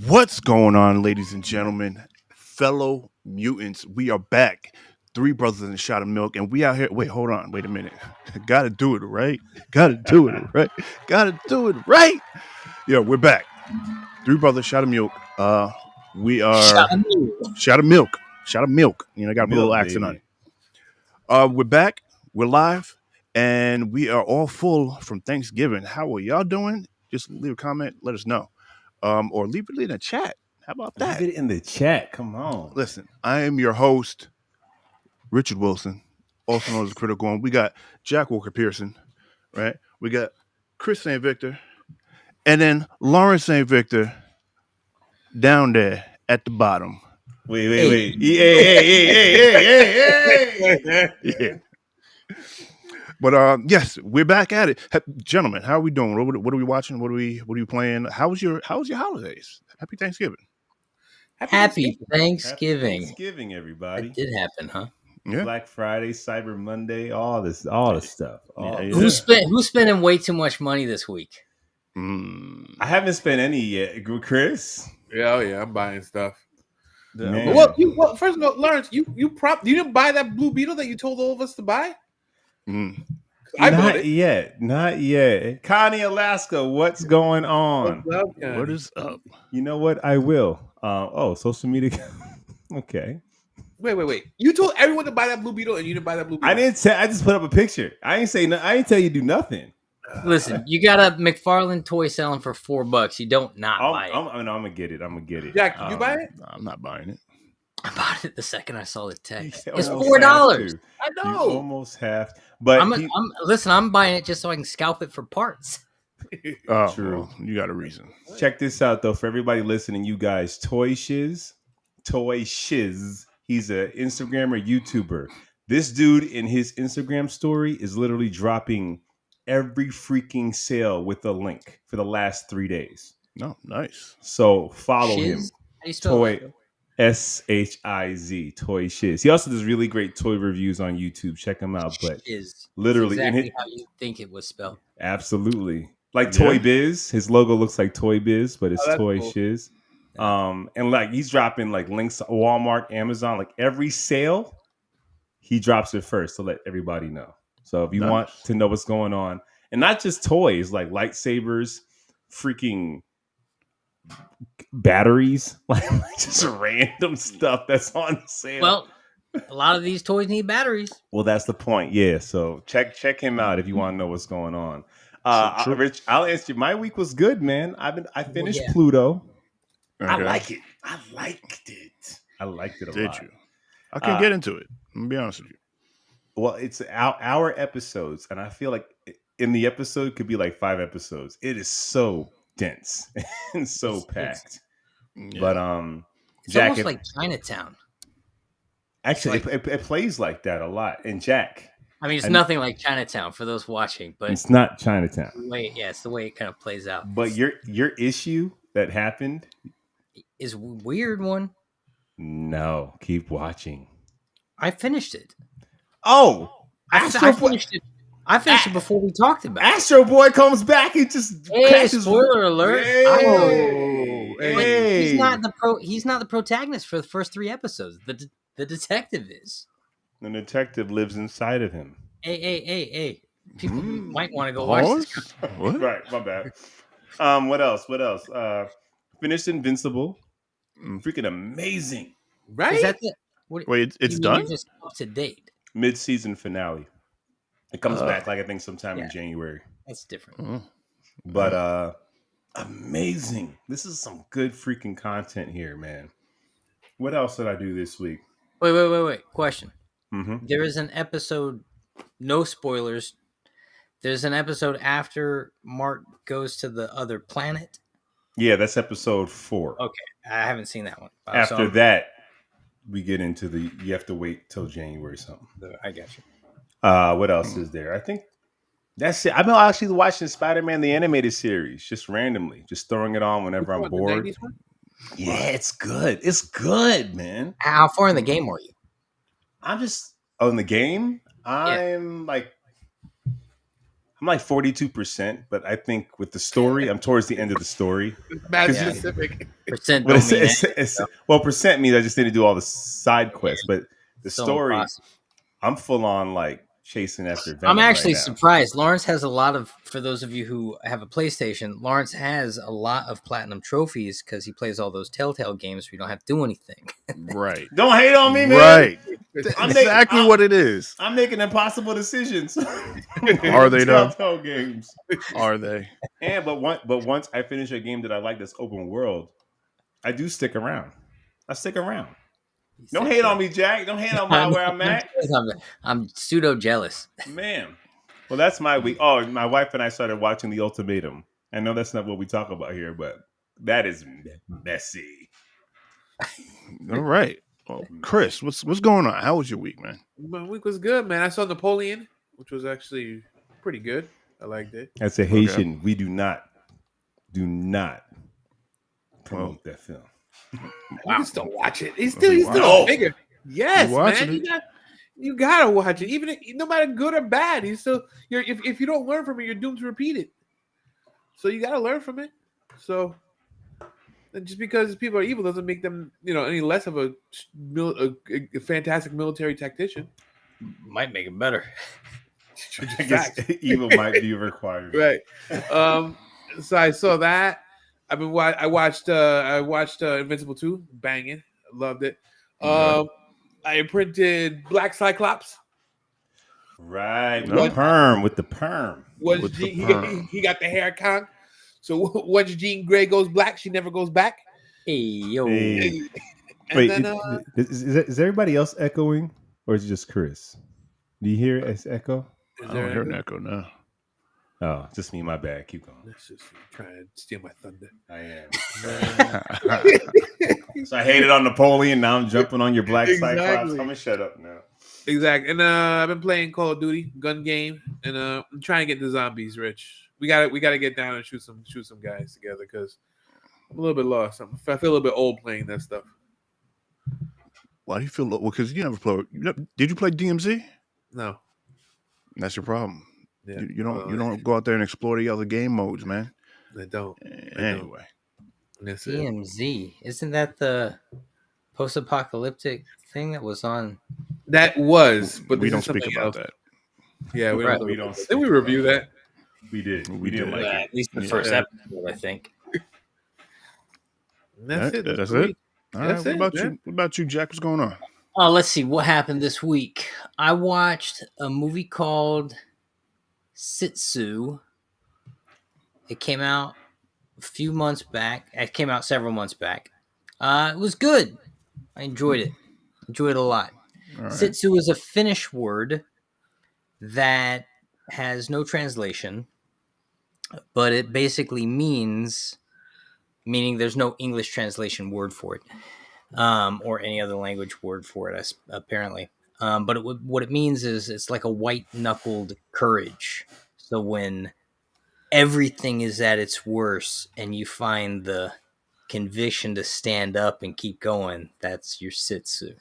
What's going on, ladies and gentlemen, fellow mutants? We are back. Three brothers in a shot of milk, and we out here. Wait, hold on. Wait a minute. Gotta do it right. Gotta do it right. Gotta do it right. Yeah, we're back. Three brothers, shot of milk. We are shot of milk. Shot of milk. I got to put a little Milk, accent on baby. it. We're back. We're live, and we are all full from Thanksgiving. How are y'all doing? Just leave a comment. Let us know. Or leave it in the chat. How about that? Leave it in the chat. Come on. Listen, I am your host, Richard Wilson, also known as Critical One. We got Jack Walker Pearson, right? We got Chris St. Victor, and then Lawrence St. Victor down there at the bottom. Wait. Hey. Yeah. But yes, we're back at it, gentlemen. How are we doing? What are we watching? What are you playing? How was your holidays? Happy Thanksgiving. Happy Thanksgiving. Happy Thanksgiving, everybody. That did happen, huh? Yeah. Black Friday, Cyber Monday, all the stuff. Yeah. Who's spending way too much money this week? I haven't spent any yet. Chris? Yeah, I'm buying stuff. Man. Well, first of all, Lawrence, you didn't buy that Blue Beetle that you told all of us to buy? I bought it. Not yet. Connie, Alaska, what's going on? What's up, Connie? What is up? You know what? I will. Social media. Okay. Wait. You told everyone to buy that Blue Beetle, and you didn't buy that Blue Beetle. I didn't say. I just put up a picture. I ain't say. I ain't tell you to do nothing. Listen, you got a McFarlane toy selling for $4. You don't buy it. I'm gonna get it. Jack, did you buy it? No, I'm not buying it. I bought it the second I saw the text. You It's almost $4. have to. I You know. almost have. But I'm buying it just so I can scalp it for parts. Oh, True. well, you got a reason. check this out though, for everybody listening, you guys, Toy Shiz. He's an Instagrammer, YouTuber. This dude in his Instagram story is literally dropping every freaking sale with a link for the last 3 days. No, nice. So follow him. Shiz? How do you spell that? Toy Shiz. Toy Shiz. He also does really great toy reviews on YouTube. Check him out. But Shiz. literally, That's in exactly it, how you think it was spelled. absolutely like Toy Yeah. Biz. His logo looks like Toy Biz, but it's Oh, that's Toy cool. Shiz. And like he's dropping like links to Walmart, Amazon, like every sale, he drops it first to let everybody know. So if you Nice. want to know what's going on, and not just toys, like lightsabers, freaking batteries, like just random stuff that's on sale. Well, a lot of these toys need batteries. Well, that's the point. Yeah. So check him out if you want to know what's going on. True. Rich, I'll answer you. My week was good, man. I finished yeah. Pluto. I Okay. like it. I liked it a Did lot. you? I can get into it. I'm gonna be honest with you. Well, it's our episodes, and I feel like in the episode could be like 5 episodes. It is so dense and so packed. Yeah. But It's Jack, almost like Chinatown. actually, like- it plays like that a lot. And Jack, I mean, it's And- nothing like Chinatown for those watching, but it's not Chinatown. it's the way it kind of plays out. But your issue that happened, Is a weird one. no, keep watching. I finished it. Oh, I finished it. I finished it before we talked about it. Astro Boy comes back and just Hey, crashes. spoiler alert! Hey, But hey. he's not the protagonist for the first 3 episodes. The detective is. The detective lives inside of him. Hey! People might want to go watch this. Pause? What? Right, my bad. What else? Finished Invincible. Freaking amazing. Right? Is that the? What, Wait, it's you mean done? you're just up to date. Mid-season finale. It comes Uh, back like I think sometime in yeah. January. That's different. Oh, But amazing. This is some good freaking content here, man. What else did I do this week? Wait. Question. Mm-hmm. There is an episode, no spoilers. There's an episode after Mark goes to the other planet. Yeah, that's episode 4. Okay, I haven't seen that one. After that, we get into you have to wait till January something. I got you. What else is there? I think that's it. I've been actually watching Spider-Man the animated series just randomly, just throwing it on whenever I'm What, the bored. 90s one? Yeah, it's good. It's good, man. How far in the game were you? I'm just in the game. I'm like I'm like 42%, but I think with the story, I'm towards the end of the story. Mad Yeah. specific. Percent But don't mean well, percent means I just need to do all the side quests, but the so story, impossible. I'm full on like chasing after Venom. I'm actually right now. surprised. Lawrence has a lot of, for those of you who have a PlayStation, Lawrence has a lot of platinum trophies because he plays all those Telltale games where you don't have to do anything. Right. Don't hate on me, man. Right. I'm Exactly what it is. I'm making impossible decisions. Are they though? Telltale games. Are they? And but once I finish a game that I like that's open world, I do stick around. I stick around. Don't hate on me, Jack. Don't hate on where I'm at. I'm pseudo jealous. Man. Well, that's my week. Oh, my wife and I started watching The Ultimatum. I know that's not what we talk about here, but that is messy. All right. Well, Chris, what's going on? How was your week, man? My week was good, man. I saw Napoleon, which was actually pretty good. I liked it. As a Haitian, we do not promote that film. You can still watch it. He's still a figure. Yes, man. You gotta watch it. Even if, no matter good or bad, he's still if you don't learn from it, you're doomed to repeat it. So you gotta learn from it. So and just because people are evil doesn't make them, any less of a fantastic military tactician. Might make it better. I guess evil might be required. Right. So I saw that. I watched Invincible 2, banging. Loved it. I printed Black Cyclops. Right. With the perm. He got the hair conk. So once Jean Grey goes black, she never goes back. Hey, yo. Hey. Wait, is everybody else echoing? Or is it just Chris? Do you hear us echo? I don't hear an echo now. Oh, just me. My bad. Keep going. That's just trying to steal my thunder. I am. So I hated on Napoleon. Now I'm jumping on your Black Cyclops. I'm gonna shut up now. Exactly. And I've been playing Call of Duty gun game, and I'm trying to get the zombies, Rich. We got to get down and shoot some guys together because I'm a little bit lost. I feel a little bit old playing that stuff. Why do you feel? Well, because you never played. Did you play DMZ? No. That's your problem. Yeah. You don't go out there and explore the other game modes, man. I don't. Anyway. DMZ. Isn't that the post-apocalyptic thing that was on? That was, but we don't speak about that. Yeah, we don't. Did we review that? We did. We didn't like it. At least the first episode, I think. That's it. That's it. All right. What about you, Jack? What's going on? Oh, let's see what happened this week. I watched a movie called Sitsu. It came out a few months back. It came out several months back. It was good. I enjoyed it. Enjoyed it a lot. Right. Sitsu is a Finnish word that has no translation, but it basically meaning there's no English translation word for it, or any other language word for it, apparently. But what it means is it's like a white-knuckled courage. So when everything is at its worst and you find the conviction to stand up and keep going, that's your Sitsu.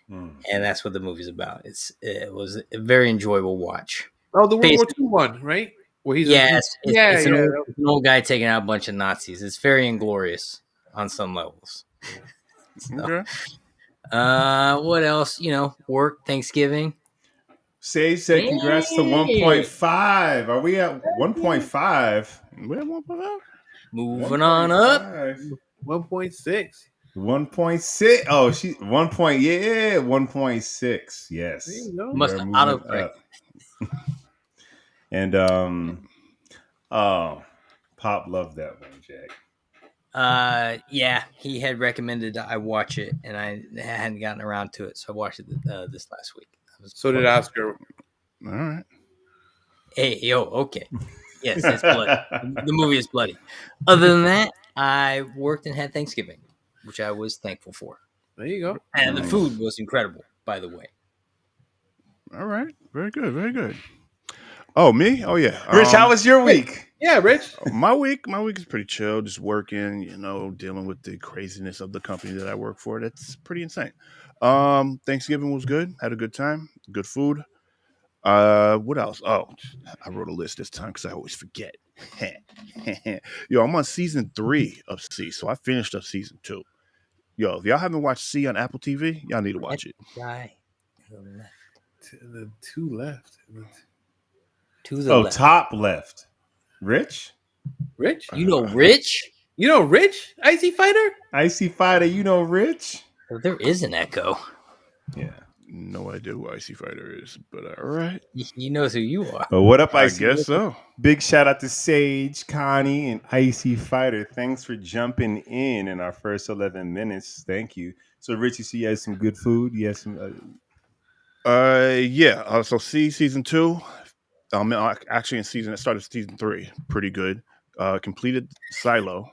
And that's what the movie's about. It was a very enjoyable watch. Oh, the World War II one, right? Where he's it's an old guy taking out a bunch of Nazis. It's very inglorious on some levels. Okay. What else? Work, Thanksgiving. Sage said congrats to 1.5. Are we at 1.5? We're at 1.5? Moving on up. 1.6. 1.6. Oh, 1.6. Yes. Must have autocorrect. And Pop loved that one, Jack. Yeah, he had recommended that I watch it, and I hadn't gotten around to it, so I watched it this last week. So did Oscar. All right. Hey, yo, okay. Yes, it's bloody. The movie is bloody. Other than that, I worked and had Thanksgiving, which I was thankful for. There you go. And the food was incredible, by the way. All right. Very good. Very good. Oh, me? Oh, yeah. Rich, how was your week? Yeah, Rich. My week is pretty chill. Just working, dealing with the craziness of the company that I work for. That's pretty insane. Thanksgiving was good. Had a good time. Good food. What else? Oh, I wrote a list this time because I always forget. Yo, I'm on season 3 of C, so I finished up season 2. Yo, if y'all haven't watched C on Apple TV, y'all need to watch it. Guy to the left. The two left. To the left. Top left. Rich? Rich? You know Rich? You know Rich? Icy Fighter? Icy Fighter, you know Rich? Oh, there is an echo. Yeah. No idea who Icy Fighter is, but all right. He knows who you are. Well, what up, I Icy? guess so. Big shout out to Sage, Connie, and Icy Fighter. Thanks for jumping in our first 11 minutes. Thank you. So, Rich, you see you had some good food? You had some... Yeah. So C season 2. Actually I started season 3. Pretty good. Completed Silo.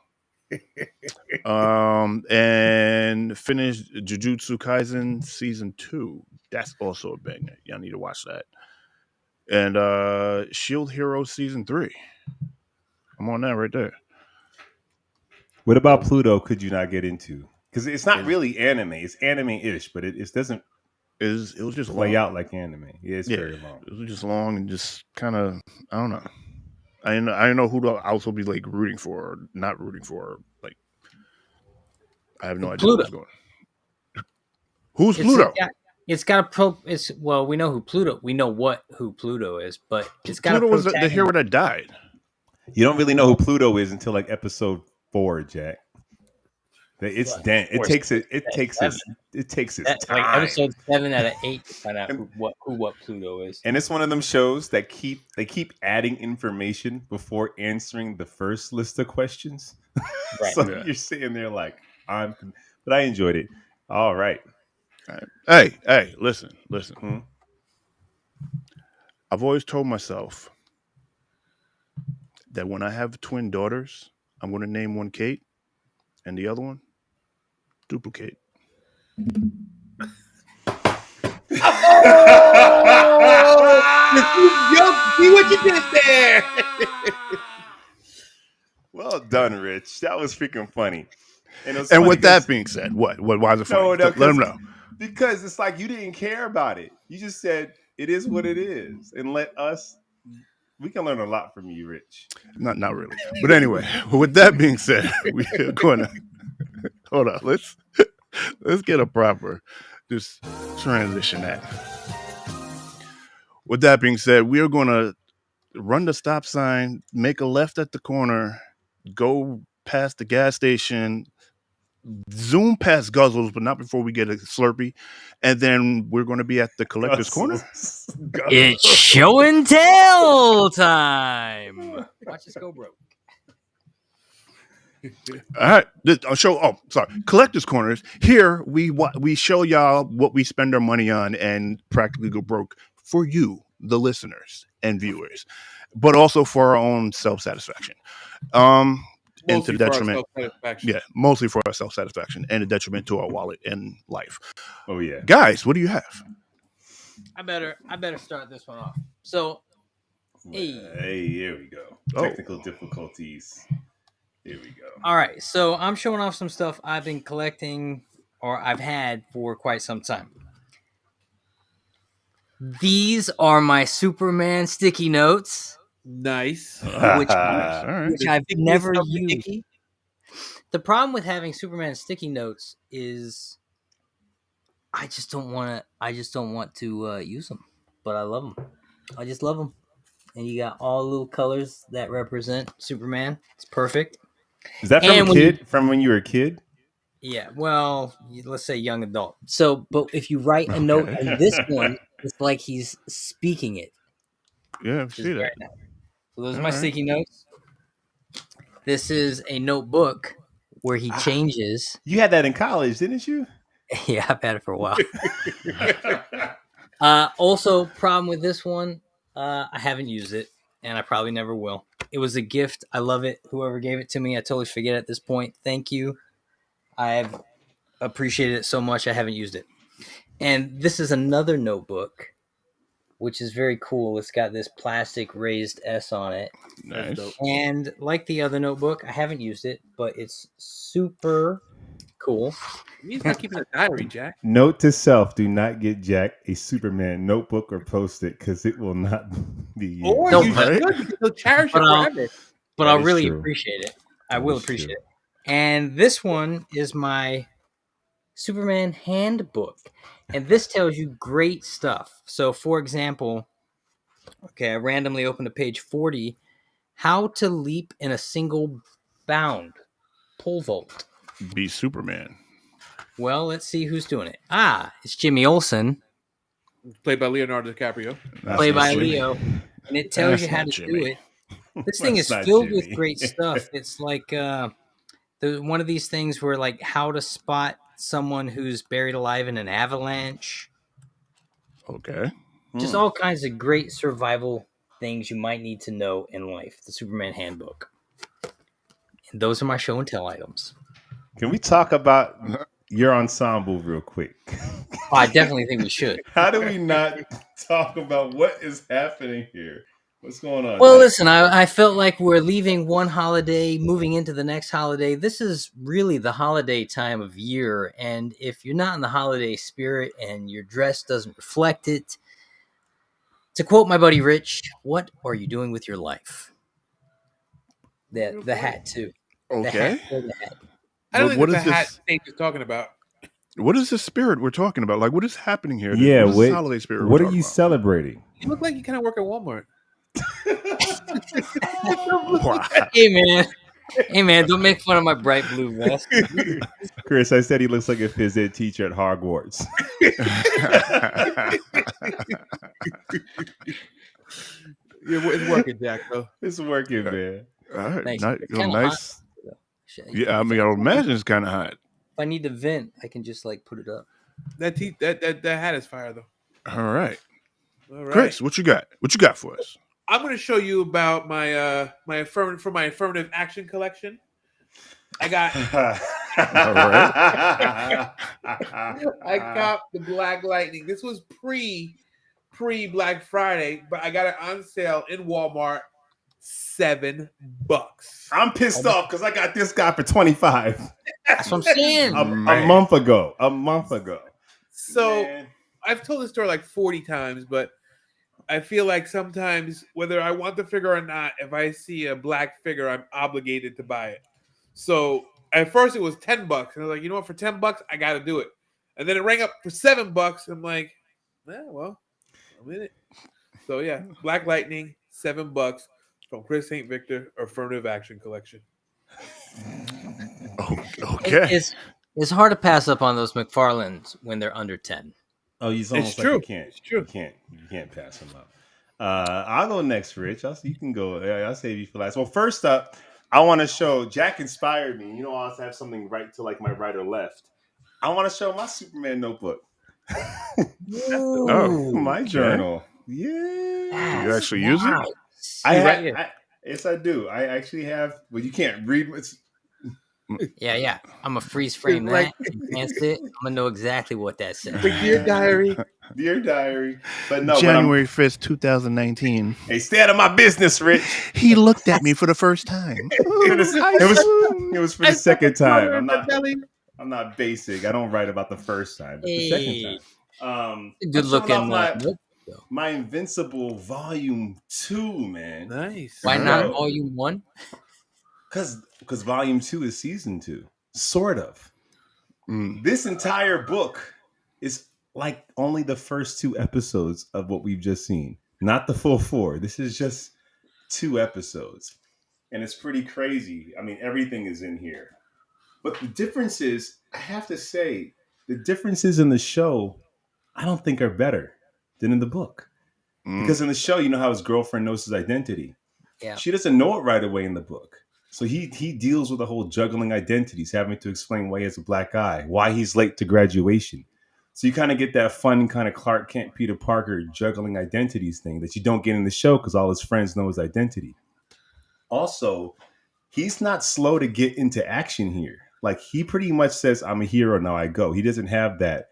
And finished Jujutsu Kaisen season 2. That's also a banger. Y'all need to watch that. And Shield Hero season 3. I'm on that right there. What about Pluto could you not get into? Because it's not really anime. It's anime-ish, but it doesn't It was just play long. out like anime. Yeah, it's very long. It was just long and just kind of, I don't know. I didn't know who to also be like rooting for or not rooting for. Like, I have no idea Pluto. what's going on. Who's Pluto? It's got well, we know who Pluto. We know who Pluto is, but it's got Pluto was the hero that died. You don't really know who Pluto is until like episode 4, Jack. It's damn. It takes its time. Like episode 7 out of 8 to find out what Pluto is. And it's one of them shows that keep adding information before answering the first list of questions. Right. So you're sitting there like but I enjoyed it. All right. Hey, listen. Hmm? I've always told myself that when I have twin daughters, I'm going to name one Kate and the other one Duplicate. See what you did there. Well done, Rich. That was freaking funny. And with that being said, what? Why is it funny? Let them know. Because it's like you didn't care about it. You just said it is what it is, and we can learn a lot from you, Rich. Not really. But anyway, with that being said, we are going to hold on. Let's get a proper just transition that. With that being said, we are going to run the stop sign, make a left at the corner, go past the gas station, zoom past Guzzles, but not before we get a Slurpee, and then we're going to be at the collector's corner. It's show and tell time. Watch us go broke. All right, collector's corners. Here we show y'all what we spend our money on and practically go broke for you, the listeners and viewers, but also for our own self-satisfaction. And to the detriment, mostly for our self-satisfaction and the detriment to our wallet and life. Oh yeah, guys, what do you have? I better start this one off. So, hey, here we go. Technical difficulties. Here we go. All right, so I'm showing off some stuff I've been collecting or I've had for quite some time. These are my Superman sticky notes. Nice. Which I've never used. The problem with having Superman sticky notes is I just don't want to use them, but I love them. I just love them. And you got all the little colors that represent Superman. It's perfect. Is that from when you were a kid? Yeah, well, let's say young adult. So, but if you write a note in this one, it's like he's speaking it. Yeah, I see that. Nice. So those are my sticky notes. This is a notebook where he changes. You had that in college, didn't you? Yeah, I've had it for a while. Also, problem with this one, I haven't used it, and I probably never will. It was a gift. I love it. Whoever gave it to me, I totally forget at this point. Thank you. I've appreciated it so much. I haven't used it. And this is another notebook, which is very cool. It's got this plastic raised S on it. Nice. And like the other notebook, I haven't used it, but it's super Cool. You start keeping a diary, Jack. Note to self: do not get Jack a Superman notebook or post-it because it will not be used. Or No, you should because he'll cherish it forever. But That I'll is really true. appreciate it. I That will is appreciate true. it. And this one is my Superman handbook. And this tells you great stuff. So, for example, I randomly opened to page 40. How to leap in a single bound. Pole vault. Be Superman. Well, let's see who's doing it. It's Jimmy Olsen. Played by Leonardo DiCaprio. Played by Leo. And it tells you how to do it. This thing is filled with great stuff. It's like one of these things where, like, how to spot someone who's buried alive in an avalanche. Okay. Just all kinds of great survival things you might need to know in life. The Superman Handbook. And those are my show and tell items. Can we talk about your ensemble real quick? I definitely think we should. How do we not talk about what is happening here? What's going on? Well, listen, I felt like we're leaving one holiday, moving into the next holiday. This is really the holiday time of year. And if you're not in the holiday spirit and your dress doesn't reflect it, to quote my buddy Rich, what are you doing with your life? The hat, too. Okay. The hat. I don't What think is that's the hat this? Nate is talking about. What is the spirit we're talking about? Like, what is happening here? Yeah, what is this holiday spirit? What are you celebrating? You look like you kind of work at Walmart. Wow. Hey man, don't make fun of my bright blue vest. Chris, I said he looks like a phys ed teacher at Hogwarts. It's working, Jack, though. It's working, man. All right. Nice. Nice. Yeah, I mean, I would imagine it's kind of hot. If I need to vent, I can just like put it up. That hat is fire, though. All right. All right. Chris, what you got? What you got for us? I'm going to show you about my my affirmative action collection. I got I got the Black Lightning. This was pre Black Friday, but I got it on sale in Walmart, $7. I'm pissed off because I got this guy for $25. That's what I'm saying. A month ago. So Man. I've told this story like 40 times, but I feel like sometimes, whether I want the figure or not, if I see a black figure, I'm obligated to buy it. So at first it was $10, and I was like, you know what, for $10, I got to do it. And then it rang up for $7. I'm like, well, I'm in it. So yeah, Black Lightning, $7 from Chris St. Victor Affirmative Action Collection. Okay. It's hard to pass up on those McFarlanes when they're under 10. Oh, he's almost like true. you can't. It's true. You can't pass him up. I'll go next, Rich. You can go. I'll save you for last. Well, first up, I want to show. Jack inspired me. You know, I also have something right to like my right or left. I want to show my Superman notebook. My journal. Yeah. You actually use it? Yes, I do. I actually have. Well, you can't read. Yeah. I'm gonna freeze frame that. Enhance it. I'm gonna know exactly what that says. Dear diary. Dear diary. But no, January 5th, 2019. Hey, stay out of my business, Rich. He looked at me for the first time. It was for the second time. I'm not basic. I don't write about the first time, but the second time. Good looking. My Invincible Volume 2, man. Nice. Why not Volume 1? Because Volume 2 is Season 2. Sort of. This entire book is like only the first 2 episodes of what we've just seen. Not the full 4. This is just 2 episodes. And it's pretty crazy. I mean, everything is in here. But the difference is, I have to say, the differences in the show, I don't think are better than in the book. Because in the show, you know how his girlfriend knows his identity. Yeah. She doesn't know it right away in the book. So he deals with the whole juggling identities, having to explain why he has a black eye, why he's late to graduation. So you kind of get that fun kind of Clark Kent, Peter Parker juggling identities thing that you don't get in the show because all his friends know his identity. Also, he's not slow to get into action here. Like, he pretty much says, I'm a hero, now I go. He doesn't have that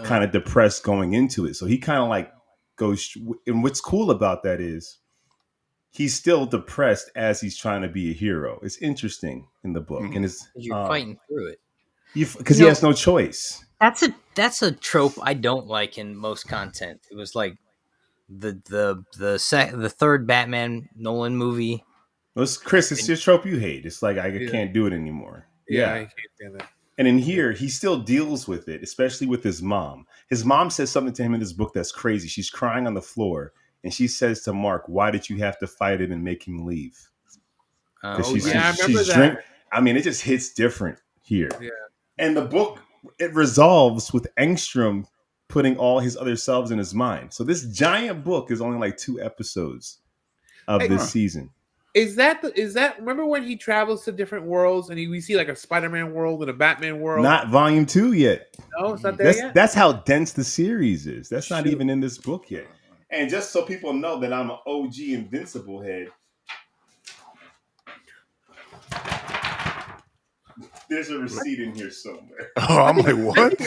kind of depressed going into it. So he kind of like goes, and what's cool about that is he's still depressed as he's trying to be a hero. It's interesting in the book. And it's you're fighting through it. Because he has no choice. That's a trope I don't like in most content. It was like the third Batman Nolan movie. Chris, it's your trope you hate. It's like I can't do it anymore. Yeah, I can't stand that. And in here, he still deals with it, especially with his mom. His mom says something to him in this book that's crazy. She's crying on the floor, and she says to Mark, "Why did you have to fight it and make him leave?" I remember that. I mean, it just hits different here. Yeah. And the book, it resolves with Engstrom putting all his other selves in his mind. So this giant book is only like 2 episodes of this season. Is that remember when he travels to different worlds and we see like a Spider-Man world and a Batman world? Not volume 2 yet. No, it's not there yet. That's how dense the series is. That's not even in this book yet. And just so people know that I'm an OG Invincible head, there's a receipt in here somewhere. Oh, I'm like, what?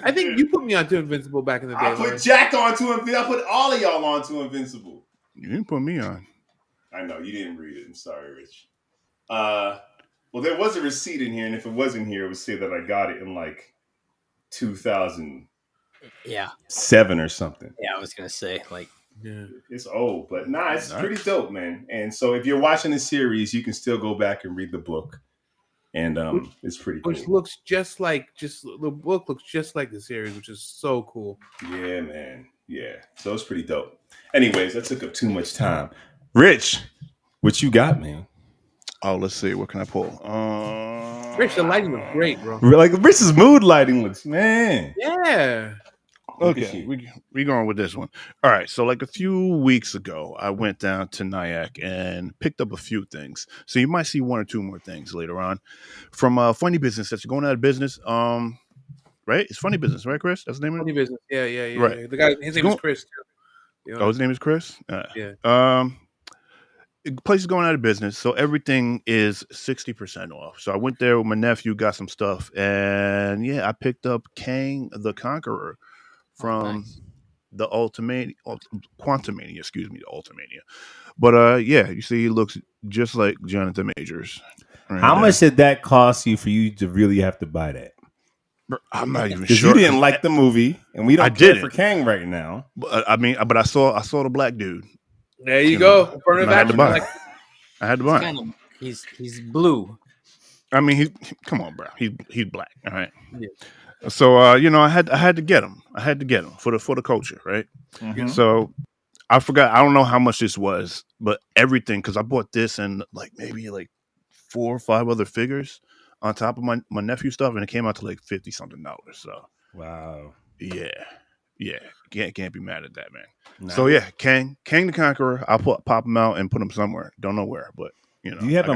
I think you put me onto Invincible back in the day. I put Jack onto Invincible. I put all of y'all onto Invincible. You didn't put me on. I know you didn't read it. I'm sorry, Rich. Well, there was a receipt in here, and if it wasn't here, it would say that I got it in like 2007 or something. Yeah, I was gonna say like. Yeah. It's old, but it's pretty dope, man. And so if you're watching the series, you can still go back and read the book. And it's pretty cool. Which looks the book looks just like the series, which is so cool. Yeah, man. Yeah. So it's pretty dope. Anyways, that took up too much time. Rich, what you got, man? Oh, let's see. What can I pull? Rich, the lighting looks great, bro. Like Rich's mood lighting looks, man. Yeah. Okay, we going with this one. All right, so like a few weeks ago, I went down to Nyack and picked up a few things. So you might see 1 or 2 more things later on from Funny Business that's going out of business. Right? It's Funny Business, right, Chris? That's the name of it? Funny Business. Yeah. Right. The guy, his name is Chris. You know? Oh, his name is Chris? Yeah. The place is going out of business, so everything is 60% off. So I went there with my nephew, got some stuff, and I picked up Kang the Conqueror from the Quantumania, the Ultimania. But you see, he looks just like Jonathan Majors. Right. How much did that cost you for you to really have to buy that? I'm not even sure. You didn't like the movie, and we don't care for Kang right now. But I saw the black dude. There you go. I had to buy. I had to buy. He's blue. I mean, come on, bro. He's black. All right. Yeah. So I had to get him. I had to get him for the culture, right? Mm-hmm. So I forgot. I don't know how much this was, but everything, because I bought this and like maybe like 4 or 5 other figures on top of my nephew stuff, and it came out to like $50-something. So wow. Yeah. Can't be mad at that, man. Nah. So Kang the Conqueror. I'll pop him out and put him somewhere. Don't know where, but do you have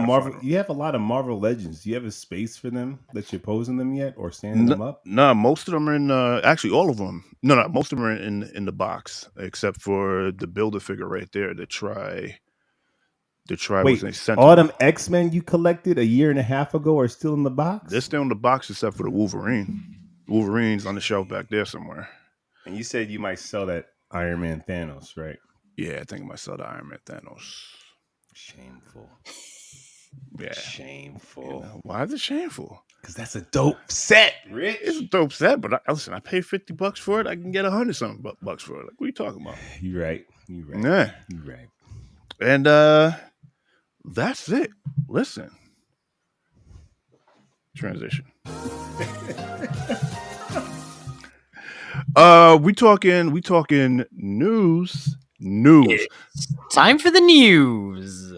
you have a lot of Marvel Legends. Do you have a space for them that you're posing them yet or standing them up? No, most of them are in actually all of them. No, most of them are in the box except for the Builder figure right there, the Try. Wait, all them X-Men you collected a year and a half ago are still in the box? They're still in the box except for the Wolverine. Wolverine's on the shelf back there somewhere. And you said you might sell that Iron Man Thanos, right? Yeah, I think I might sell the Iron Man Thanos. Shameful. Yeah. Shameful. Why is it shameful? Because that's a dope set, Rich. It's a dope set, but listen, I paid $50 for it. I can get $100-something bucks for it. Like, what are you talking about? You're right. Yeah. You're right. And that's it. Listen. Transition. We talking news. It's time for the news.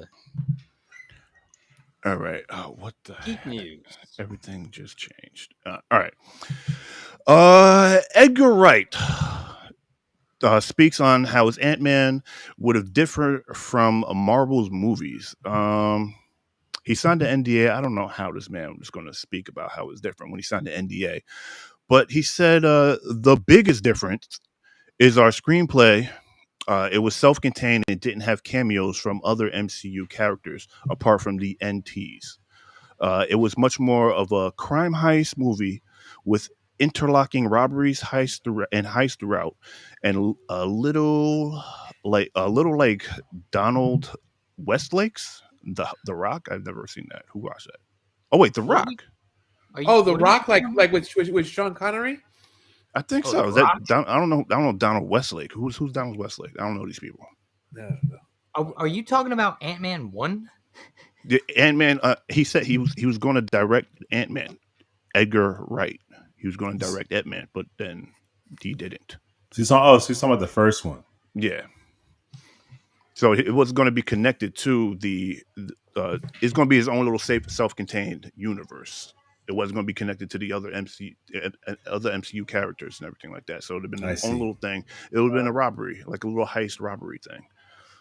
All right. What the Geek news? Everything just changed. All right. Edgar Wright speaks on how his Ant-Man would have differed from Marvel's movies. He signed the NDA. I don't know how this man was going to speak about how it was different when he signed the NDA. But he said the biggest difference is our screenplay. It was self-contained and didn't have cameos from other MCU characters apart from the NTs. It was much more of a crime heist movie with interlocking robberies, heist throughout, and a little like Donald Westlake's The Rock. I've never seen that. Who watched that? Oh wait, The Rock. The Rock, like with Sean Connery. I think so. Is that I don't know. I don't know Donald Westlake. Who's Donald Westlake? I don't know these people. No. Are you talking about Ant-Man 1? The Ant-Man. He said he was going to direct Ant-Man. Edgar Wright. He was going to direct Ant-Man, but then he didn't. So he's talking about the first one. Yeah. So it was going to be connected to the. It's going to be his own little self-contained universe. It wasn't going to be connected to the other MCU characters and everything like that. So it would have been its own little thing. It would have been a robbery, like a little heist robbery thing.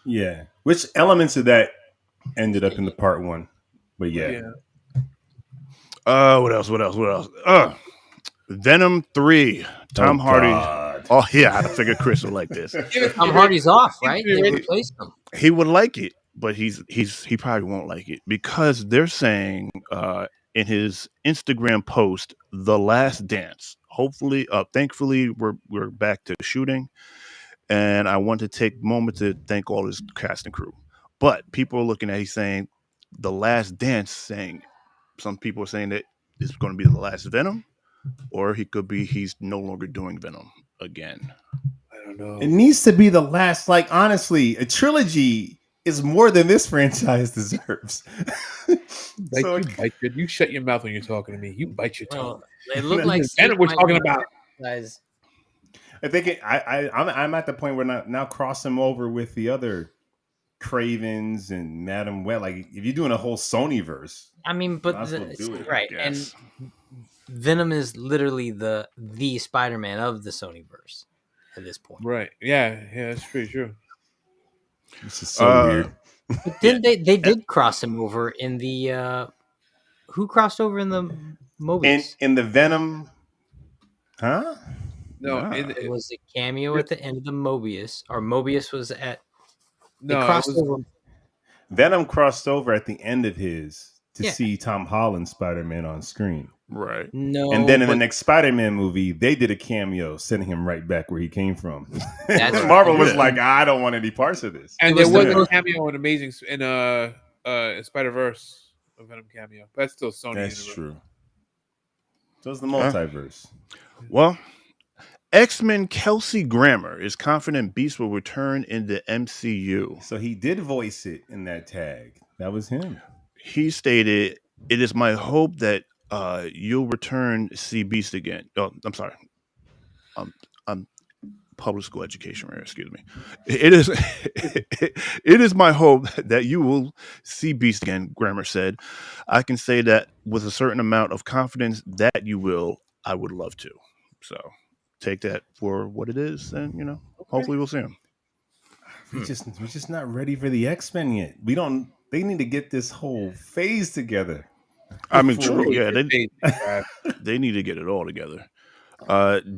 Yeah. Which elements of that ended up in the part 1? But yeah. What else? Venom 3. Tom Hardy. God. Oh yeah, I figured Chris would like this. Tom Hardy's off, right? They replaced him. He would like it, but he probably won't like it because they're saying in his Instagram post, "The Last Dance." Hopefully, thankfully, we're back to shooting, and I want to take a moment to thank all his cast and crew. But people are looking at he's saying, "The Last Dance," saying some people are saying that it's going to be the last Venom, or he's no longer doing Venom again. I don't know. It needs to be the last. Like, honestly, a trilogy is more than this franchise deserves. You shut your mouth when you're talking to me. You bite your tongue. They look like Venom we're talking about. Guys. I think I'm at the point where now cross him over with the other Cravens and Madam Web. Like, if you're doing a whole Sony verse, I mean, but right, and Venom is literally the Spider-Man of the Sonyverse at this point. Right? Yeah, that's pretty true. This is so weird. But then they did cross him over in the who crossed over in the Mobius? In the Venom, huh? No, it was a cameo at the end of the Mobius, or Mobius was at. No, over. Venom crossed over at the end of his to see Tom Holland's Spider-Man on screen. Right. No. And then in the next Spider-Man movie, they did a cameo, sending him right back where he came from. Marvel was like, I don't want any parts of this. And there was a cameo in Amazing in Spider-Verse, a Venom cameo. But that's still Sony. That's true. So it's the multiverse. Well, X-Men Kelsey Grammer is confident Beast will return in the MCU. So he did voice it in that tag. That was him. He stated, "It is my hope that you'll return to see Beast again." Oh, I'm sorry. I'm public school education, right? Excuse me. It is my hope that you will see Beast again, Grammer said. I can say that with a certain amount of confidence that you will. I would love to. So take that for what it is, and hopefully we'll see him. We're just not ready for the X-Men yet. They need to get this whole phase together. I mean, true. Yeah, they need to get it all together.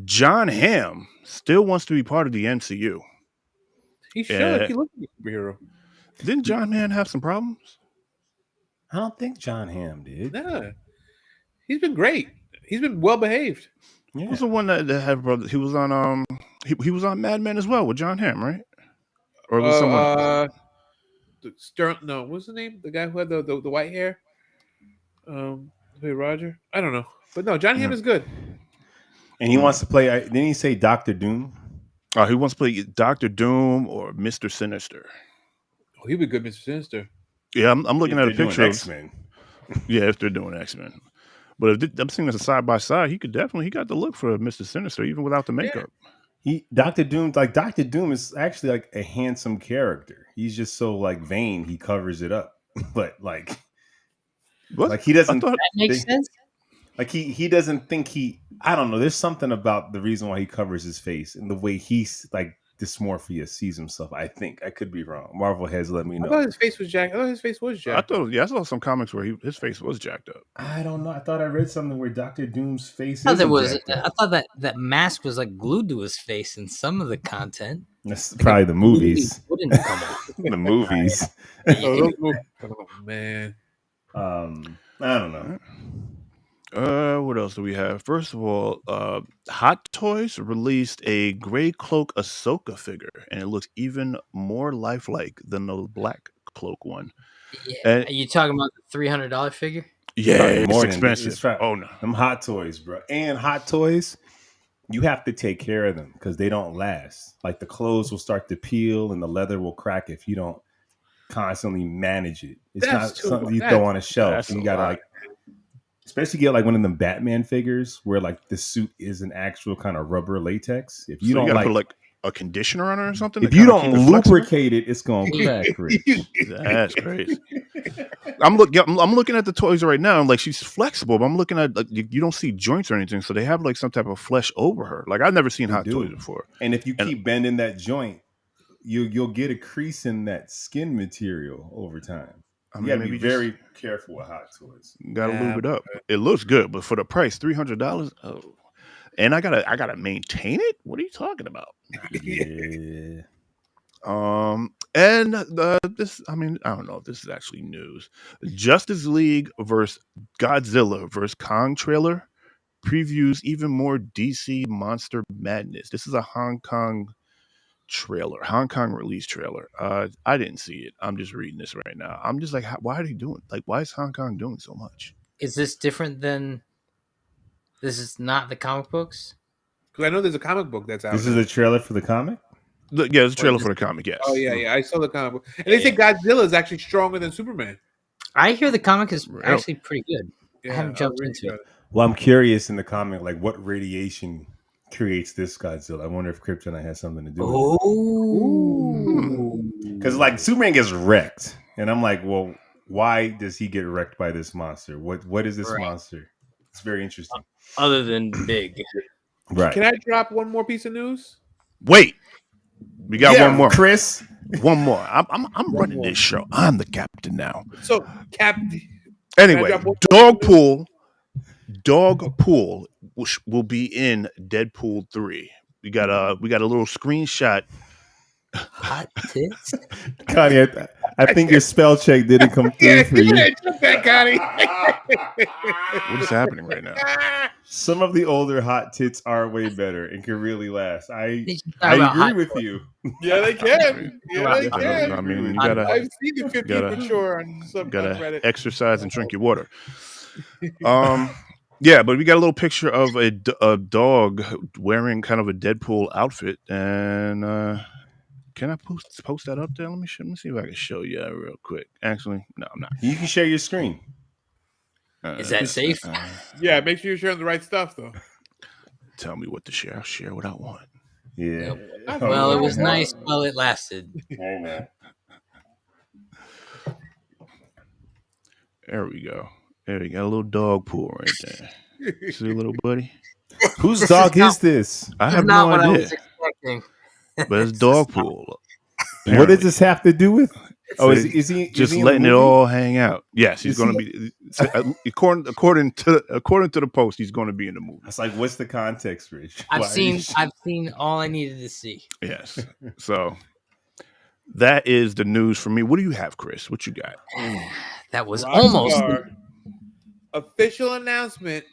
John Hamm still wants to be part of the MCU. He should. He looks like a superhero. Didn't John Hamm have some problems? I don't think John Hamm did. Nah. He's been great. He's been well behaved. Yeah. He was the one that had brothers. He was on he was on Mad Men as well with John Hamm, right? Or was someone Stern? No, what's the name? The guy who had the white hair. Roger. I don't know, but no, John Hamm is good. And he wants to play. Didn't he say Doctor Doom? He wants to play Doctor Doom or Mr. Sinister. Oh, he'd be good, Mr. Sinister. Yeah, I'm looking at a picture of X-Men. Yeah, if they're doing X-Men. But if I'm seeing this side by side, he got the look for Mr. Sinister even without the makeup. Yeah. Doctor Doom is actually like a handsome character. He's just so like vain, he covers it up. But like he doesn't. That makes sense. Like he doesn't think I don't know. There's something about the reason why he covers his face and the way he's like dysmorphia sees himself. I think I could be wrong. Marvel has let me know. I thought his face was jacked. I saw some comics where his face was jacked up. I don't know. I thought I read something where Doctor Doom's face. I thought that mask was like glued to his face in some of the content. That's probably the movies. Wouldn't come off. The movies. Oh man. I don't know. What else do we have? First of all, Hot Toys released a Gray Cloak Ahsoka figure, and it looks even more lifelike than the Black Cloak one. Yeah. Are you talking about the $300 figure? Yeah, it's more expensive. Oh no, them Hot Toys, bro. And Hot Toys, you have to take care of them because they don't last. Like the clothes will start to peel and the leather will crack if you don't constantly manage it. It's not something you throw on a shelf. You gotta like, especially get like one of them Batman figures where like the suit is an actual kind of rubber latex. If you don't gotta like put like a conditioner on it or something. if you don't lubricate it, it's gonna crack, Rich. That's crazy. I'm looking at the toys right now. And like she's flexible, but I'm looking at like you don't see joints or anything, so they have like some type of flesh over her. Like I've never seen Hot Toys before. And if you keep bending that joint, you'll get a crease in that skin material over time. I mean, you gotta be very careful with Hot Toys. Gotta lube it up. It looks good, but for the price, $300. Oh, and I gotta maintain it. What are you talking about? Yeah. And this, I mean, I don't know if this is actually news. Justice League versus Godzilla versus Kong trailer previews even more DC monster madness. This is a Hong Kong release trailer. I didn't see it. I'm just reading this right now. I'm just like, why are they doing? Like, why is Hong Kong doing so much? Is this different than? This is not the comic books. Because I know there's a comic book that's out. This is a trailer for the comic. Yeah, it's a trailer for the comic. Yes. Oh yeah. I saw the comic book, and they say Godzilla is actually stronger than Superman. I hear the comic is actually pretty good. Yeah, I haven't jumped into it. Well, I'm curious in the comic, like what radiation creates this Godzilla. I wonder if kryptonite has something to do with it. Because like Superman gets wrecked, and I'm like, well, why does he get wrecked by this monster? What is this monster? It's very interesting. Other than big, right? Can I drop one more piece of news? Wait. We got one more, Chris. One more. I'm running this show. I'm the captain now. So, Captain. Anyway, Dogpool will be in Deadpool 3. We got a little screenshot. Hot tits. Connie, I think your spell check didn't come through for you. Connie. What is happening right now? Some of the older hot tits are way better and can really last. I agree with you. Yeah, they can. Yeah, they can. I mean, you gotta. I've seen the 50 mature on some. Gotta exercise and drink your water. Yeah, but we got a little picture of a dog wearing kind of a Deadpool outfit, and can I post that up there? Let me see if I can show you real quick. Actually, no, I'm not. You can share your screen. Is that safe? Yeah, make sure you're sharing the right stuff, though. Tell me what to share. I'll share what I want. Yeah. Well, it was nice while it lasted. Amen. There we go. There you got a little dog pool right there. See, little buddy? Whose dog is this? I have no idea. I was expecting. But it's dog pool. What does this have to do with? Oh, is he just is he letting it all hang out? Yes, he's going to be. According to the post, he's going to be in the movie. It's like, what's the context, Rich? I've seen all I needed to see. Yes. So that is the news for me. What do you have, Chris? What you got? That was almost official announcement.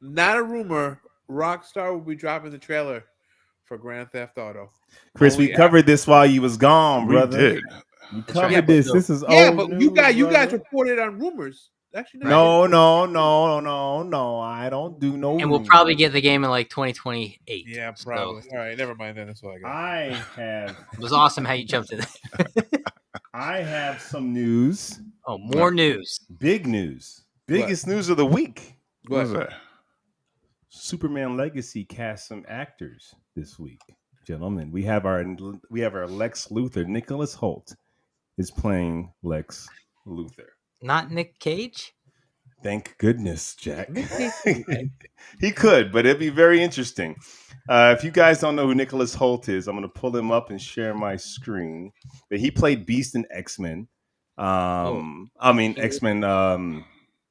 Not a rumor. Rockstar will be dropping the trailer for Grand Theft Auto. Chris, we covered this while you was gone, brother. We did. We covered this. This is but news, you guys reported on rumors. Actually, no. I don't do no. And we'll probably get the game in like 2028. Yeah, probably. So. All right, never mind. Then that's all I got. It was awesome how you jumped in. I have some news. Oh, more news. Big news. Biggest news of the week. What is that? Superman Legacy cast some actors this week, gentlemen. We have our Lex Luthor. Nicholas Hoult is playing Lex Luthor. Not Nick Cage? Thank goodness, Jack. He could, but it'd be very interesting. If you guys don't know who Nicholas Hoult is, I'm going to pull him up and share my screen. But he played Beast in X-Men. X-Men and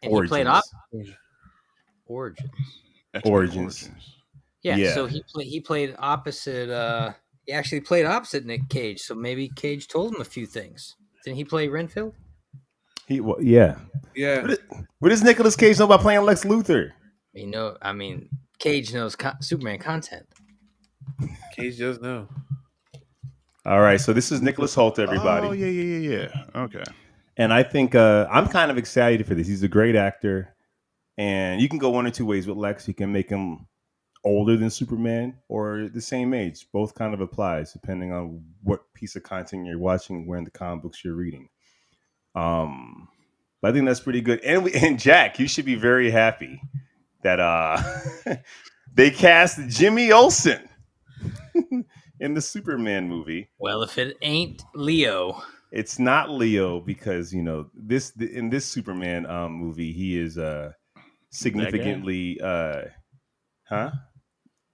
Origins. He played Origins. Yeah, so he played opposite. He actually played opposite Nick Cage. So maybe Cage told him a few things. Didn't he play Renfield? Yeah. What does Nicolas Cage know about playing Lex Luthor? Cage knows Superman content. Cage does know. All right, so this is Nicholas Hoult, everybody. Oh, yeah. Okay. And I think I'm kind of excited for this. He's a great actor, and you can go one or two ways with Lex. You can make him older than Superman or the same age. Both kind of applies depending on what piece of content you're watching, where in the comic books you're reading. But I think that's pretty good. And Jack, you should be very happy that they cast Jimmy Olsen in the Superman movie. Well, if it ain't Leo, it's not Leo because this in this Superman movie he is significantly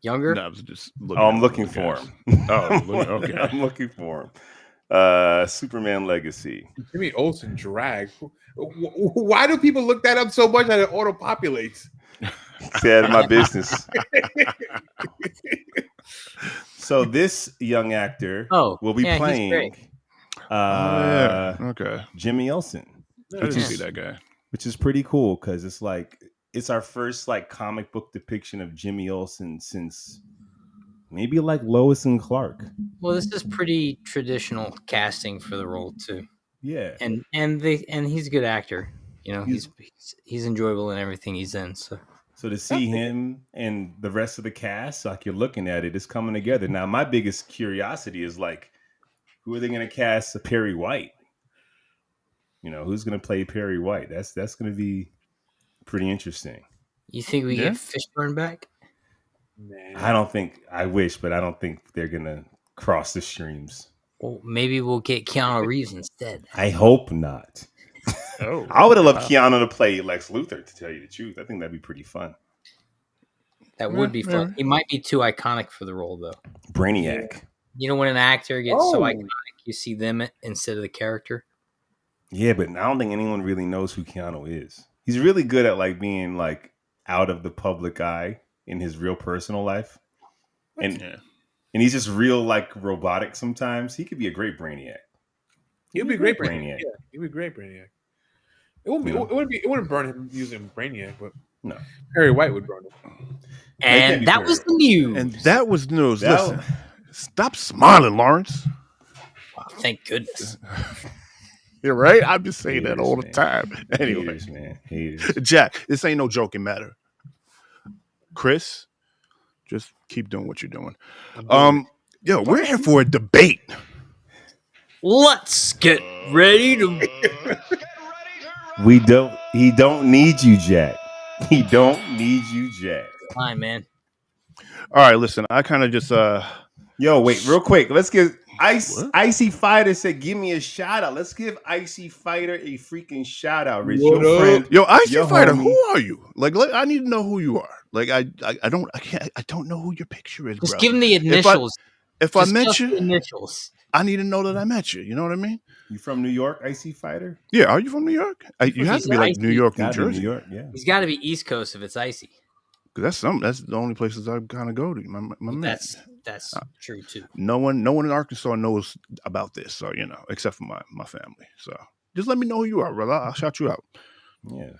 younger. No, I was just I'm looking for him. Okay. I'm looking for him. Superman Legacy. Jimmy Olsen drag. Why do people look that up so much that it auto populates? Stay out of my business. So this young actor will be playing Jimmy Olsen. That guy. Which is pretty cool because it's our first comic book depiction of Jimmy Olsen since maybe Lois and Clark. Well, this is pretty traditional casting for the role too. Yeah, and he's a good actor. He's enjoyable in everything he's in. So to see him and the rest of the cast, you're looking at it, it's coming together. Now, my biggest curiosity is who are they going to cast Perry White? Who's going to play Perry White? That's going to be pretty interesting. You think we get Fishburne back? Man. I wish, but I don't think they're going to cross the streams. Well, maybe we'll get Keanu Reeves instead. I hope not. I would have loved Keanu to play Lex Luthor, to tell you the truth. I think that'd be pretty fun. That would be fun. He might be too iconic for the role, though. Brainiac. When an actor gets so iconic, you see them instead of the character. Yeah, but I don't think anyone really knows who Keanu is. He's really good at being out of the public eye in his real personal life. And he's just real robotic sometimes. He could be a great Brainiac. He'd be a great Brainiac. Yeah, he'd be a great Brainiac. It wouldn't burn him using Brainiac, but no, Perry White would burn him. And that was the news. And that was news. Listen, stop smiling, Lawrence. Wow, thank goodness. You're right. I'm just saying that all the time. Anyway, Haters. Jack, this ain't no joking matter. Chris, just keep doing what you're doing. We're here for a debate. Let's get ready to. He don't need you, Jack. He don't need you, Jack. Fine, man. All right, listen. I kind of just Yo, wait, real quick. Let's give Icy Fighter said, "Give me a shout out." Let's give Icy Fighter a freaking shout out, Rich. Your friend, Icy Fighter. homie. Who are you? I need to know who you are. I don't know who your picture is. Just bro. give him the initials. If I met you, initials. I need to know that I met you. You know what I mean? You from New York, Icy Fighter? Yeah. Are you from New York? You have to be New York, New Jersey. New York, yeah. He's got to be East Coast if it's icy. That's the only places I kind of go to. My that's true too. No one in Arkansas knows about this, so except for my family. So just let me know who you are, brother. I'll shout you out. Yeah.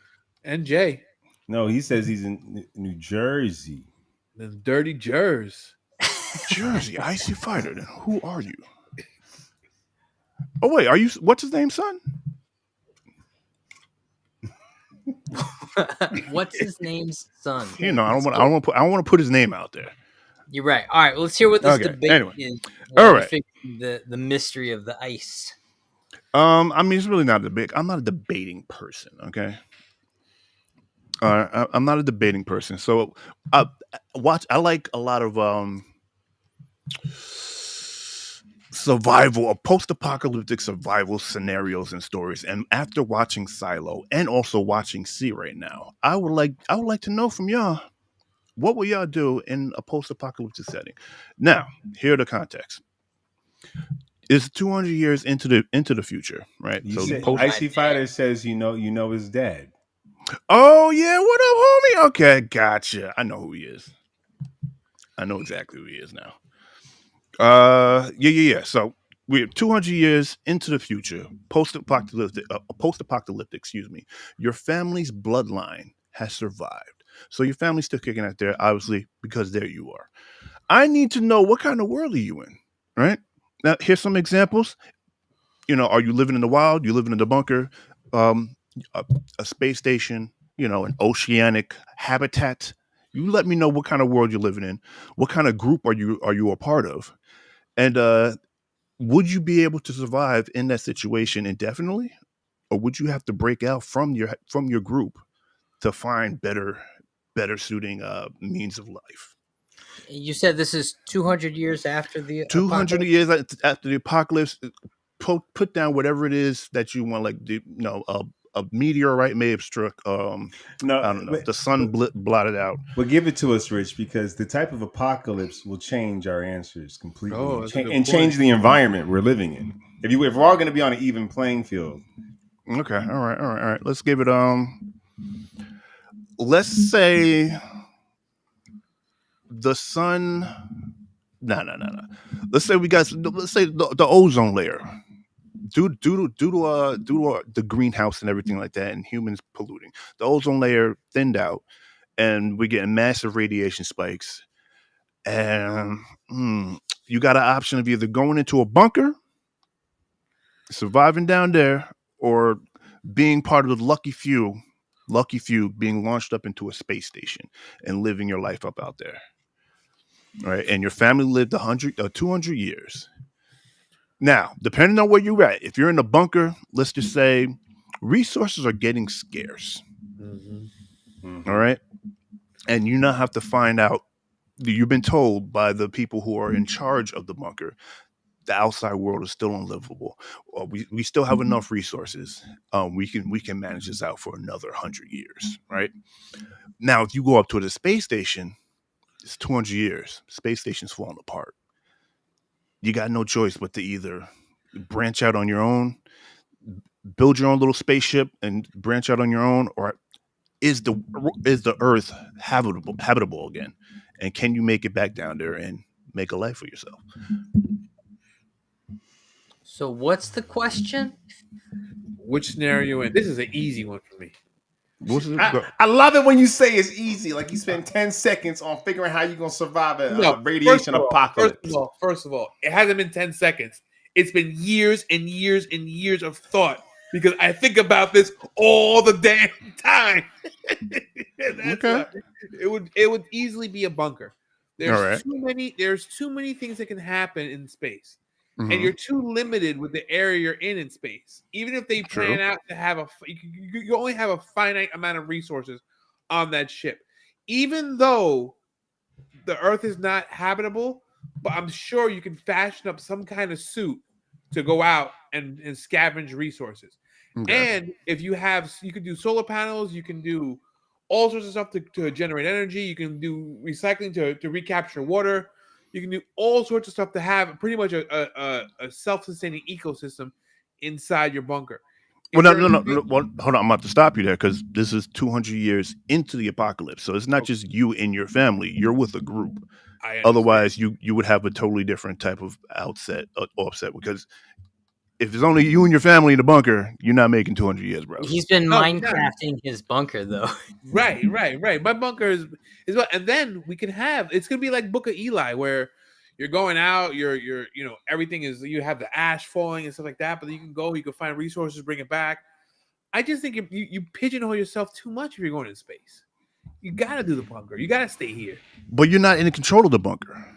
And Jay. No, he says he's in New Jersey. The dirty Jers. Jersey, Icy Fighter. Then who are you? Oh wait, are you? What's his name, son? What's his name's son? I don't want to put his name out there. You're right. All right, well, let's hear what this debate is. All right, the mystery of the ice. It's really not a debate. I'm not a debating person. Okay. I'm not a debating person. So I like a lot of post-apocalyptic survival scenarios and stories. And after watching Silo and also watching C right now, I would like to know from y'all, what will y'all do in a post-apocalyptic setting? Now, here are the context. It's 200 years into the future, right? Icy Fighter says you know his dad. Oh yeah, what up, homie? Okay, gotcha. I know who he is. I know exactly who he is now. Yeah. So we're 200 years into the future, post-apocalyptic. Excuse me. Your family's bloodline has survived, so your family's still kicking out there, obviously, because there you are. I need to know what kind of world are you in, right? Now, here's some examples. Are you living in the wild? You living in the bunker? Um, a space station? An oceanic habitat? You let me know what kind of world you're living in. What kind of group are you a part of? And would you be able to survive in that situation indefinitely, or would you have to break out from your group to find better suiting means of life? You said this is 200 years after the 200 apocalypse. years after the apocalypse, put down whatever it is that you want, like a meteorite may have struck. No, I don't know. The sun blotted out. But give it to us, Rich, because the type of apocalypse will change our answers completely that's a good and point. change the environment we're living in. If we're all going to be on an even playing field. Okay. All right. Let's give it. Let's say the sun. No. Let's say the ozone layer. Due to the greenhouse and everything like that, and humans polluting, the ozone layer thinned out, and we're getting massive radiation spikes. And you got an option of either going into a bunker, surviving down there, or being part of the lucky few being launched up into a space station and living your life up out there. All right, and your family lived 100 or 200 years. Now, depending on where you're at, if you're in a bunker, let's just say resources are getting scarce. All right, and you now have to find out. You've been told by the people who are in charge of the bunker the outside world is still unlivable. We still have enough resources. We can manage this out for another 100 years, right? Now, if you go up to the space station, it's 200 years. Space station's falling apart. You got no choice but to either branch out on your own, build your own little spaceship, and branch out on your own, or is the Earth habitable again, and can you make it back down there and make a life for yourself? So what's the question? Which scenario? And this is an easy one for me. I love it when you say it's easy. Like you spend 10 seconds on figuring how you're going to survive a radiation apocalypse. First of all, it hasn't been 10 seconds. It's been years and years and years of thought because I think about this all the damn time. Okay. It would easily be a bunker. There's too many things that can happen in space. Mm-hmm. And you're too limited with the area you're in space. Even if they plan out to have you only have a finite amount of resources on that ship. Even though the Earth is not habitable, but I'm sure you can fashion up some kind of suit to go out and scavenge resources. Okay. And if you can do solar panels, you can do all sorts of stuff to generate energy. You can do recycling to recapture water. You can do all sorts of stuff to have pretty much a self-sustaining ecosystem inside your bunker. Well, no. Well, hold on. I'm about to stop you there because this is 200 years into the apocalypse. So it's not just you and your family. You're with a group. Otherwise, you would have a totally different type of offset because if it's only you and your family in the bunker, you're not making 200 years, bro. He's been Minecrafting his bunker, though. Right. My bunker is well, and then we can it's gonna be like Book of Eli, where you're going out, you're everything is, you have the ash falling and stuff like that, but then you can find resources, bring it back. I just think you pigeonhole yourself too much if you're going in space. You gotta do the bunker. You gotta stay here. But you're not in control of the bunker.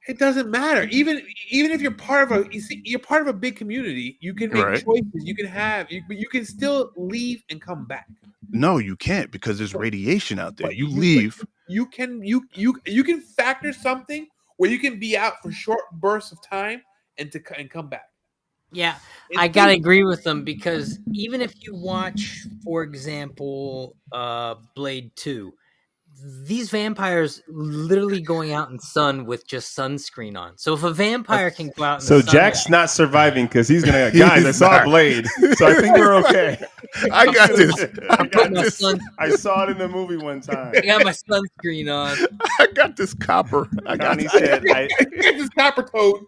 It doesn't matter. Even if you're part of a big community, you can make choices. You can still leave and come back. No, you can't because there's radiation out there. You leave. You can factor something where you can be out for short bursts of time and come back. Yeah, I gotta agree with them because even if you watch, for example, Blade 2, these vampires literally going out in sun with just sunscreen on. So if a vampire can go out in the sun... So Jack's not surviving because he's going to... Guys, I saw Blade, so I think we're okay. I got this. I saw it in the movie one time. I got my sunscreen on. I got this copper. Connie said... I got this copper coat.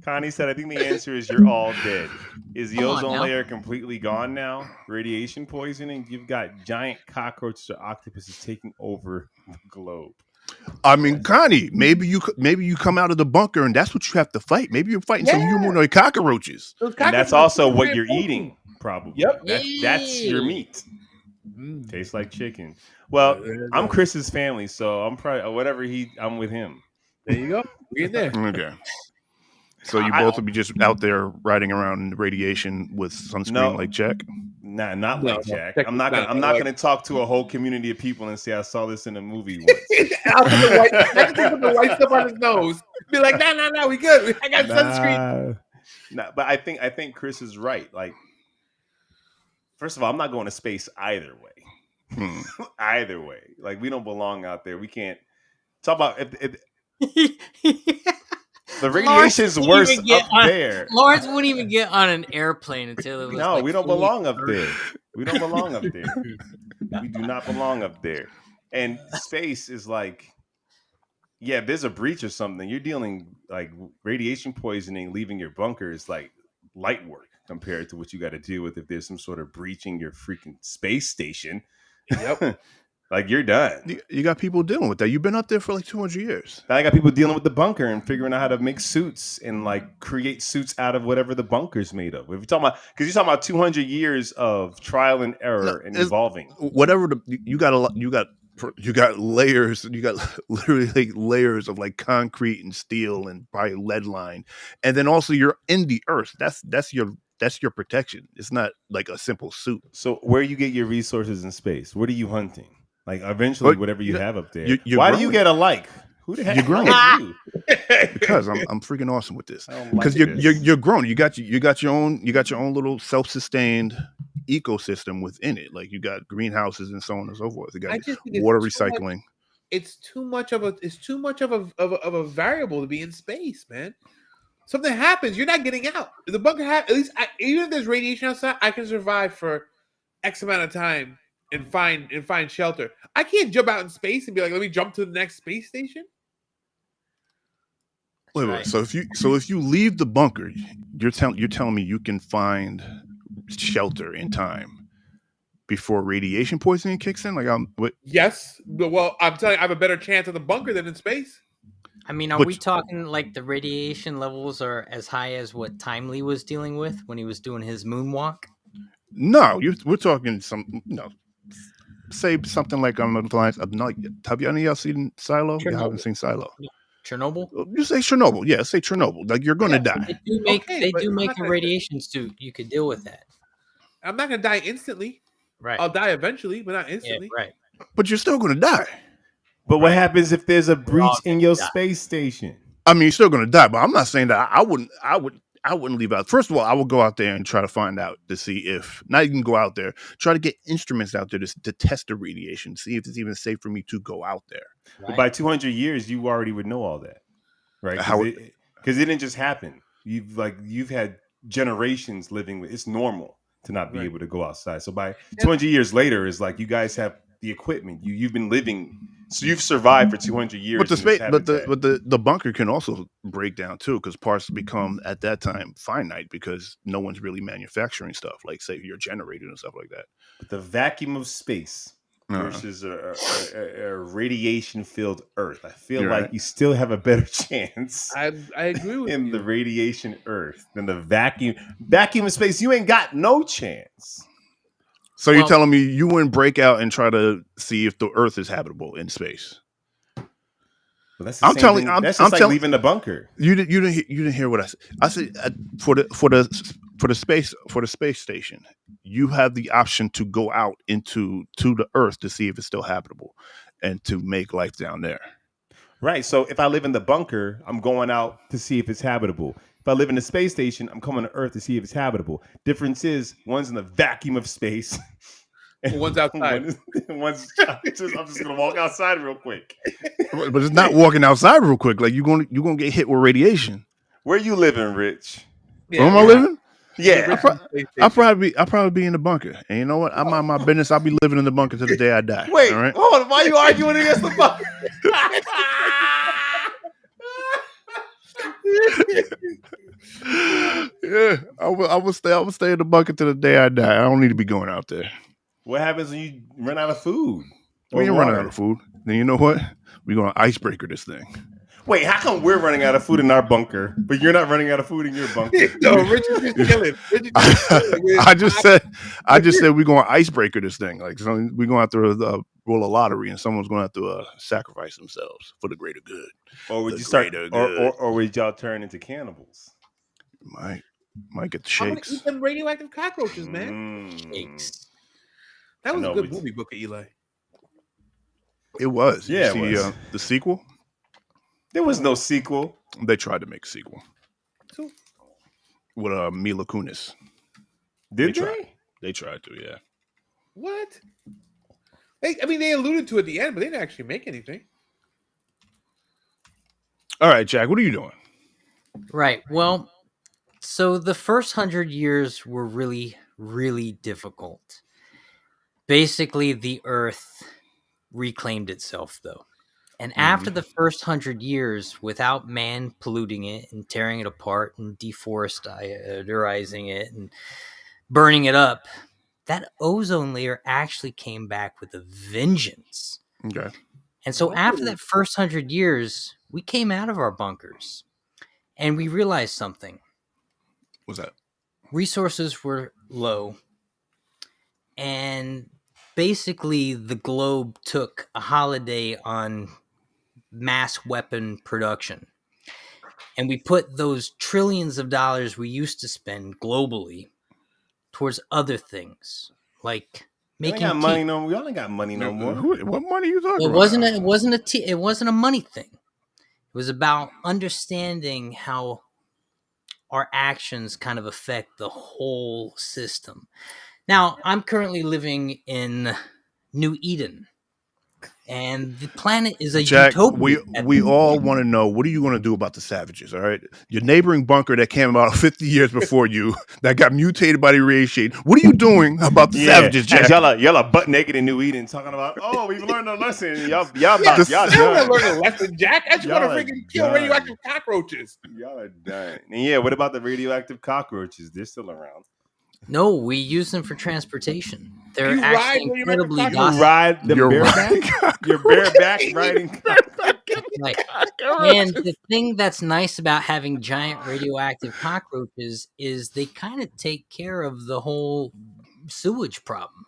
Connie said, I think the answer is you're all dead. Is the ozone layer completely gone now? Radiation poisoning? You've got giant cockroaches or octopuses taking over the globe. I mean, Connie, maybe you come out of the bunker and that's what you have to fight. Maybe you're fighting some humanoid cockroaches. And that's also what you're eating, probably. Yep. That's your meat. Tastes like chicken. Well, I'm Chris's family, so I'm probably whatever I'm with him. There you go. We're in there. Okay. So you both will be just out there riding around in the radiation with sunscreen like Jack? Nah, not like Jack. I'm not gonna talk to a whole community of people and say I saw this in a movie once. I'll put the white stuff on his nose. Be like, no, we good. I got sunscreen. Nah, but I think Chris is right. Like, first of all, I'm not going to space either way. Either way, like we don't belong out there. We can't talk about if the radiation's worse up there. Lawrence wouldn't even get on an airplane until it was. No, we don't belong up there. We don't belong up there. We do not belong up there. And space is like, yeah, if there's a breach or something, you're dealing like radiation poisoning, leaving your bunker is like light work compared to what you got to deal with if there's some sort of breach in your freaking space station. Yep. Like you're done. You got people dealing with that. You've been up there for like 200 years. Now I got people dealing with the bunker and figuring out how to make suits and like create suits out of whatever the bunker's made of. If you're talking about, because you're talking about 200 years of trial and error and evolving. Whatever you got layers. You got literally like layers of like concrete and steel and probably lead line, and then also you're in the earth. That's your protection. It's not like a simple suit. So where you get your resources in space? What are you hunting? Like eventually, whatever you have up there. Why do you get a like? Who the heck? You're grown. Because I'm freaking awesome with this. Because you're grown. You got your own little self-sustained ecosystem within it. Like you got greenhouses and so on and so forth. You got water recycling. It's too much of a variable to be in space, man. Something happens, you're not getting out. The bunker at least even if there's radiation outside, I can survive for X amount of time and find shelter. I can't jump out in space and be like, let me jump to the next space station. Wait. So if you leave the bunker, you're telling me you can find shelter in time before radiation poisoning kicks in? Like Yes, well, I'm telling you, I have a better chance in the bunker than in space. I mean, are we talking like the radiation levels are as high as what Timely was dealing with when he was doing his moonwalk? No, we're talking say something like on the lines of have you any of y'all seen Silo? You haven't seen Silo. Chernobyl? You say Chernobyl. Yeah, say Chernobyl. Like you're going to die. They do make a radiation suit. You could deal with that. I'm not going to die instantly. Right. I'll die eventually, but not instantly. Yeah, right. But you're still going to die. But what happens if there's a breach in your space station? I mean, you're still going to die, but I'm not saying that I wouldn't leave out. First of all, I would go out there and try to find out to see if, not even go out there, try to get instruments out there to test the radiation, see if it's even safe for me to go out there. Right. But by 200 years, you already would know all that, right? Because it didn't just happen. You've had generations living with. It's normal to not be able to go outside. So by 200 years later, it's like you guys have the equipment. You've been living. So you've survived for 200 years. But the bunker can also break down too, because parts become at that time finite because no one's really manufacturing stuff like say your generator and stuff like that. But the vacuum of space versus a radiation-filled Earth, I feel like you still have a better chance. I agree with in the radiation Earth than the vacuum of space. You ain't got no chance. So you're telling me you wouldn't break out and try to see if the Earth is habitable in space? Well, that's the same thing. That's just like leaving the bunker. You didn't hear what I said. I said for the space station, you have the option to go out to the Earth to see if it's still habitable, and to make life down there. Right. So if I live in the bunker, I'm going out to see if it's habitable. If I live in the space station, I'm coming to Earth to see if it's habitable. Difference is one's in the vacuum of space. And one's outside. I'm just gonna walk outside real quick. But it's not walking outside real quick. Like you're gonna get hit with radiation. Where you living, Rich? Yeah, where am I living? Yeah, I'll probably be in the bunker. And you know what? I'm on my business. I'll be living in the bunker till the day I die. Wait, all right? Hold on. Why are you arguing against the bunker? Yeah, I will stay in the bunker till the day I die. I don't need to be going out there. What happens when you run out of food? When you run out of food, Then you know what? We're gonna icebreaker this thing. Wait, how come we're running out of food in our bunker, but you're not running out of food in your bunker? No, Rich is just chilling. I just said we're gonna icebreaker this thing. Like, so we're gonna have to roll a lottery, and someone's gonna have to sacrifice themselves for the greater good. Or would you start, or would y'all turn into cannibals? Might get the I'm gonna shakes. eat them radioactive cockroaches, man. Shakes. That was a good movie, Book of Eli. It was. Yeah, you see the sequel? There was no sequel. They tried to make a sequel with Mila Kunis. Did they? They tried to, yeah. What? They alluded to it at the end, but they didn't actually make anything. All right, Jack, what are you doing? Right. Well, so the first 100 years were really, really difficult. Basically, the Earth reclaimed itself, though. And after the first 100 years, without man polluting it and tearing it apart and deforesting it and burning it up, that ozone layer actually came back with a vengeance. Okay. And so after that first 100 years, we came out of our bunkers and we realized something. What's that? Resources were low. And basically, the globe took a holiday on mass weapon production. And we put those trillions of dollars we used to spend globally towards other things, like making money no more. Y'all ain't got money no more. What money are you talking about? It wasn't a money thing. It was about understanding how our actions kind of affect the whole system. Now, I'm currently living in New Eden. And the planet is a Jack, utopia. we all want to know, what are you going to do about the savages, all right? Your neighboring bunker that came about 50 years before you, that got mutated by the radiation. What are you doing about the savages, Jack? Y'all are butt naked in New Eden talking about, we've learned a lesson. Y'all done. Learn a lesson, Jack. I just want to freaking kill radioactive cockroaches. Y'all are done. And what about the radioactive cockroaches? They're still around. No, we use them for transportation. They're You actually ride incredibly You docile. ride the bareback? You're bareback riding. Right. And the thing that's nice about having giant radioactive cockroaches is they kind of take care of the whole sewage problem.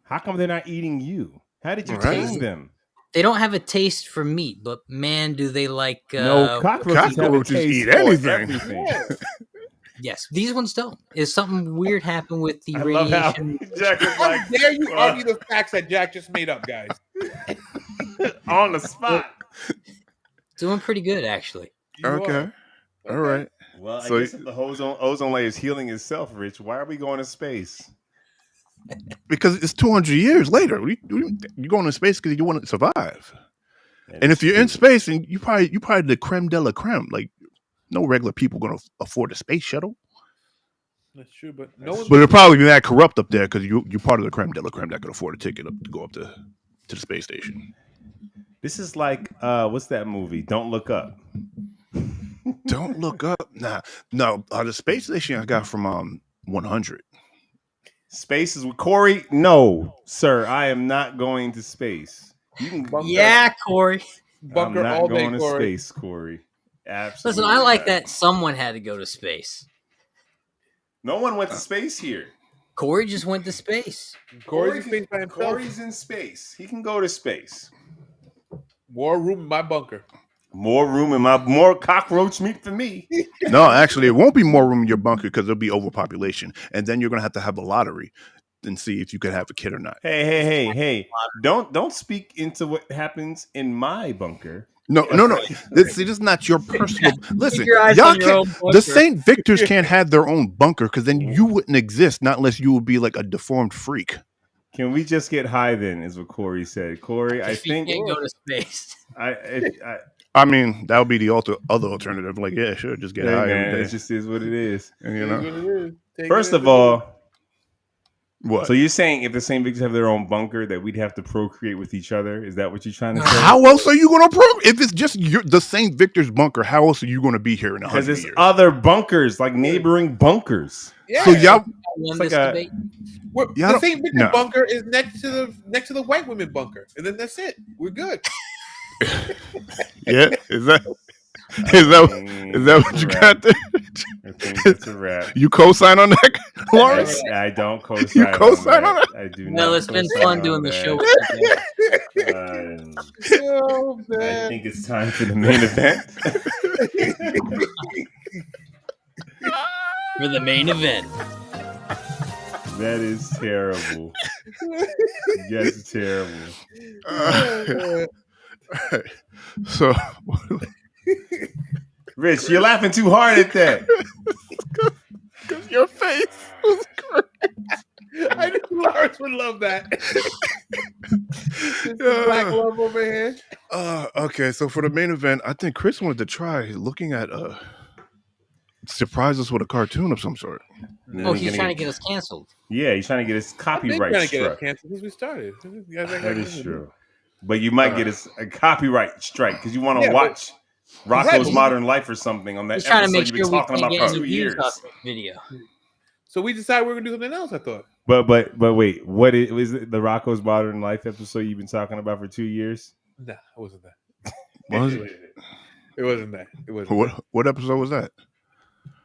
How come they're not eating you? How did you tase them? They don't have a taste for meat, but man, do they like... no, cockroaches eat anything. Yes, these ones don't. Is something weird happened with the radiation? How dare you argue the facts that Jack just made up, guys? On the spot. Doing pretty good, actually. Okay. All right. Well, I guess if the ozone layer is healing itself, Rich, why are we going to space? Because it's 200 years later. You're going to space because you want to survive. And if you're in space, and you probably the creme de la creme, like, no regular people going to afford a space shuttle. That's true, but it'll probably be that corrupt up there because you're part of the creme de la creme that could afford a ticket to go up to the space station. This is like what's that movie? Don't Look Up. Don't Look Up. No. The space station I got from 100. Space is with Corey. No, sir, I am not going to space. You can bunker. Yeah, Corey. Bunker I'm not all going day, to Corey. space, Corey. Absolutely. Listen, I like that someone had to go to space. No one went to space here. Corey just went to space. Corey's in space by himself. Corey's in space. He can go to space. More room in my bunker. More cockroach meat for me. No, actually, it won't be more room in your bunker because there'll be overpopulation, and then you're gonna have to have a lottery and see if you can have a kid or not. Hey! Don't speak into what happens in my bunker. No. This is not your personal. Listen, y'all can't. The St. Victors can't have their own bunker because then you wouldn't exist, not unless you would be like a deformed freak. Can we just get high then? Is what Corey said. Corey, I think you can't go to space. I mean, that would be the other alternative. Like, yeah, sure, just get high. Man, it just is what it is. And, you know, first of all. What? So you're saying if the St. Victors have their own bunker that we'd have to procreate with each other? Is that what you're trying to say? How else are you going to procreate? If it's just the St. Victor's bunker, how else are you going to be here in 100 years? Because there's other bunkers, like neighboring bunkers. Yeah. So y'all... Won this debate. The St. Vincent bunker is next to the white women bunker, and then that's it. We're good. Yeah, is that what you got there? I think that's a wrap. You co-sign on that, Lawrence? I don't co-sign. You co-sign on that? I do not. Well, it's been fun doing the show with you. Oh, man. I think it's time for the main event. For the main event. That is terrible. That's terrible. So, Rich, you're laughing too hard at that. Because your face was great. I knew Lawrence would love that. Black love over here. Okay, so for the main event, I think Chris wanted to try looking at surprise us with a cartoon of some sort. Oh, he's trying to get us canceled. Yeah, he's trying to get us copyright trying to struck. Get us canceled since we started. That is true. But you might get us a copyright strike because you want to watch Rocco's Modern Life or something on that episode to make sure you've been talking about for 2 years. Video. So we decided we were gonna do something else. I thought. But wait, what is it? The Rocco's Modern Life episode you've been talking about for 2 years? Nah, it wasn't that. Was it? It wasn't that. It wasn't. What episode was that?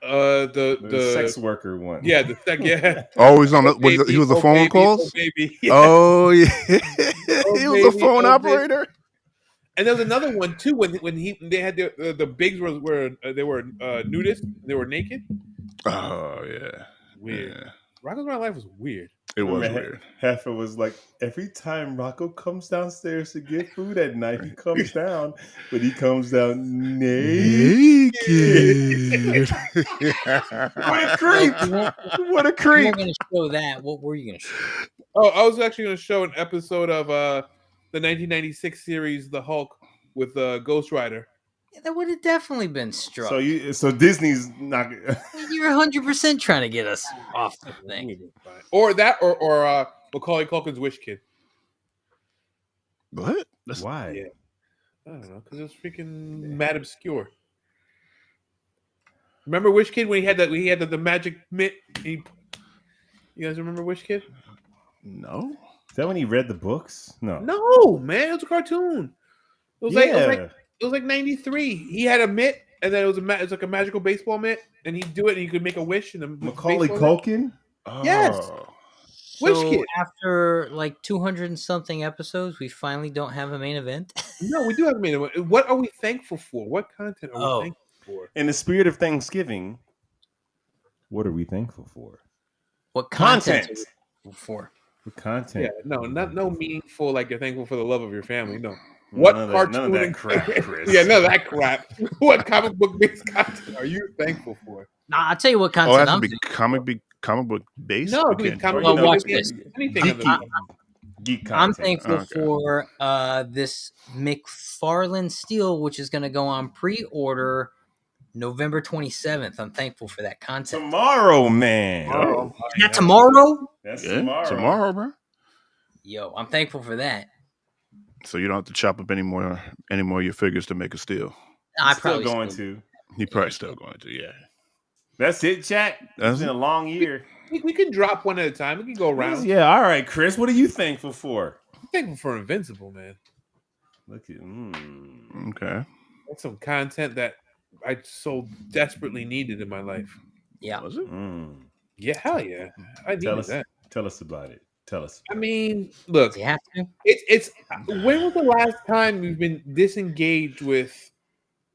The sex worker one. Yeah, yeah. Oh, he's on. He was a phone calls. Baby. Yeah. Oh yeah, he was a phone operator. Baby. And there was another one too when they had the bigs were they were nudist. They were naked. Oh yeah, weird. Yeah. Rocco's Modern Life was weird. It was weird. Heifer was like, every time Rocco comes downstairs to get food at night, he comes down, but he comes down naked. What a creep! What a creep! You were going to show that. What were you going to show? Oh, I was actually going to show an episode of the 1996 series, The Hulk, with Ghost Rider. Yeah, that would have definitely been struck. So Disney's not. You're 100% trying to get us off the thing. Or that, or Macaulay Culkin's Wish Kid. What? Why? Yeah. I don't know, because it was freaking mad obscure. Remember Wish Kid when he had the magic mitt? You guys remember Wish Kid? No. Is that when he read the books? No, man, it was a cartoon. It was like 93. He had a mitt, and then it was like a magical baseball mitt, and he'd do it, and he could make a wish. And Macaulay Culkin? Oh. Yes. Wish Kid. After like 200 and something episodes, we finally don't have a main event. No, we do have a main event. What are we thankful for? What content are we thankful for? In the spirit of Thanksgiving, what are we thankful for? What content are we thankful for? What content? Yeah, no meaningful. Like you're thankful for the love of your family. No. What cartoon? None of that crap, Chris. Yeah, none of that crap. What comic book based content are you thankful for? Nah, I'll tell you what content. Oh, it has to be comic book based. No, watch this. Anything. Geek content. I'm thankful for this McFarlane Steel, which is going to go on pre-order November 27th. I'm thankful for that content. Tomorrow, man. Oh, not tomorrow? That's tomorrow, bro. Yo, I'm thankful for that. So you don't have to chop up any more of your figures to make a steel. I'm probably going to. You're probably still going to, yeah. That's it, chat. It's been a long year. We can drop one at a time. We can go around. Yeah, all right, Chris. What are you thankful for? I'm thankful for Invincible, man. Look at Okay. That's some content that I so desperately needed in my life. Yeah. Was it? Yeah, hell yeah. I needed that. Tell us about it. Tell us. I mean, look, you have to. It's when was the last time you've been disengaged with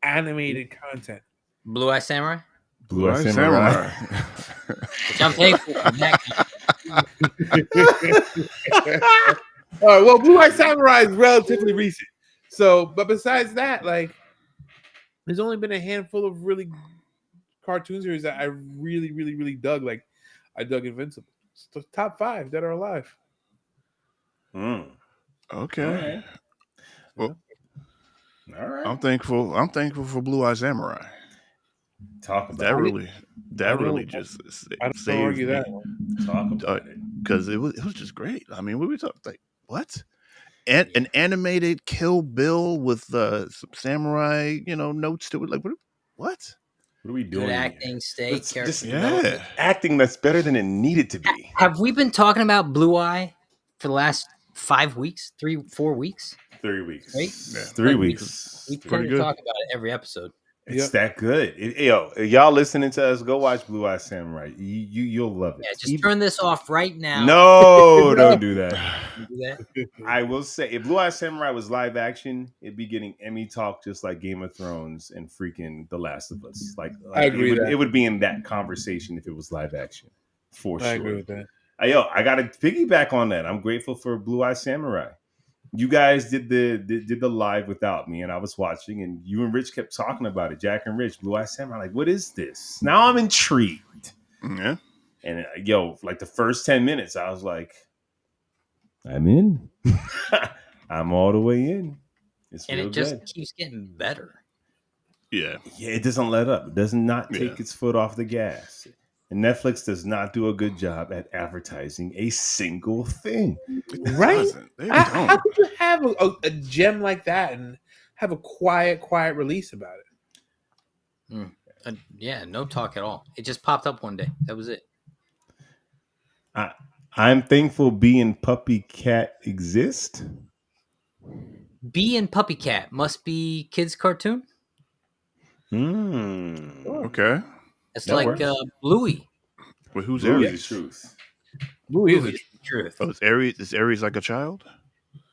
animated content? Blue Eye Samurai? Blue Eye Samurai. Which I'm thankful for that. All right, well, Blue Eye Samurai is relatively recent. So, but besides that, like, there's only been a handful of really cartoon series that I really, really, really dug. Like, I dug Invincible. It's the top 5 that are alive. Okay. Okay. Well, all right. I'm thankful for Blue Eye Samurai. Talk about that. it. Really just saved me. Talk about it because it was just great. I mean, we were talking like what? An animated Kill Bill with some samurai, notes to it. Like what? What are we doing? Good acting, stay character development. Acting that's better than it needed to be. Have we been talking about Blue Eye for the last 5 weeks? 4 weeks? 3 weeks. Right? Yeah. 3 weeks. We tend to talk about it every episode. It's that good. Y'all listening to us, go watch Blue Eye Samurai. You'll love it. Yeah, just turn this off right now. No, don't do that. I will say, if Blue Eye Samurai was live action, it'd be getting Emmy talk just like Game of Thrones and freaking The Last of Us. Like I agree. It would be in that conversation if it was live action, for sure. I agree with that. I got to piggyback on that. I'm grateful for Blue Eye Samurai. You guys did the live without me, and I was watching, and you and Rich kept talking about it. Jack and Rich, Blue Eye Samurai, like, what is this? Now I'm intrigued. Yeah. And like the first 10 minutes, I was like, I'm in. I'm all the way in. It's and real it just good. keeps getting better. Yeah, it doesn't let up. It does not take its foot off the gas. And Netflix does not do a good job at advertising a single thing. Right? How could you have a gem like that and have a quiet release about it? Yeah, no talk at all. It just popped up one day. That was it. I'm thankful Bee and Puppy Cat exist. Bee and Puppy Cat must be kids' cartoon. Okay. It's like Bluey. Well, who's Bluey Aries? is the truth. Bluey is the truth. Oh, is Aries like a child?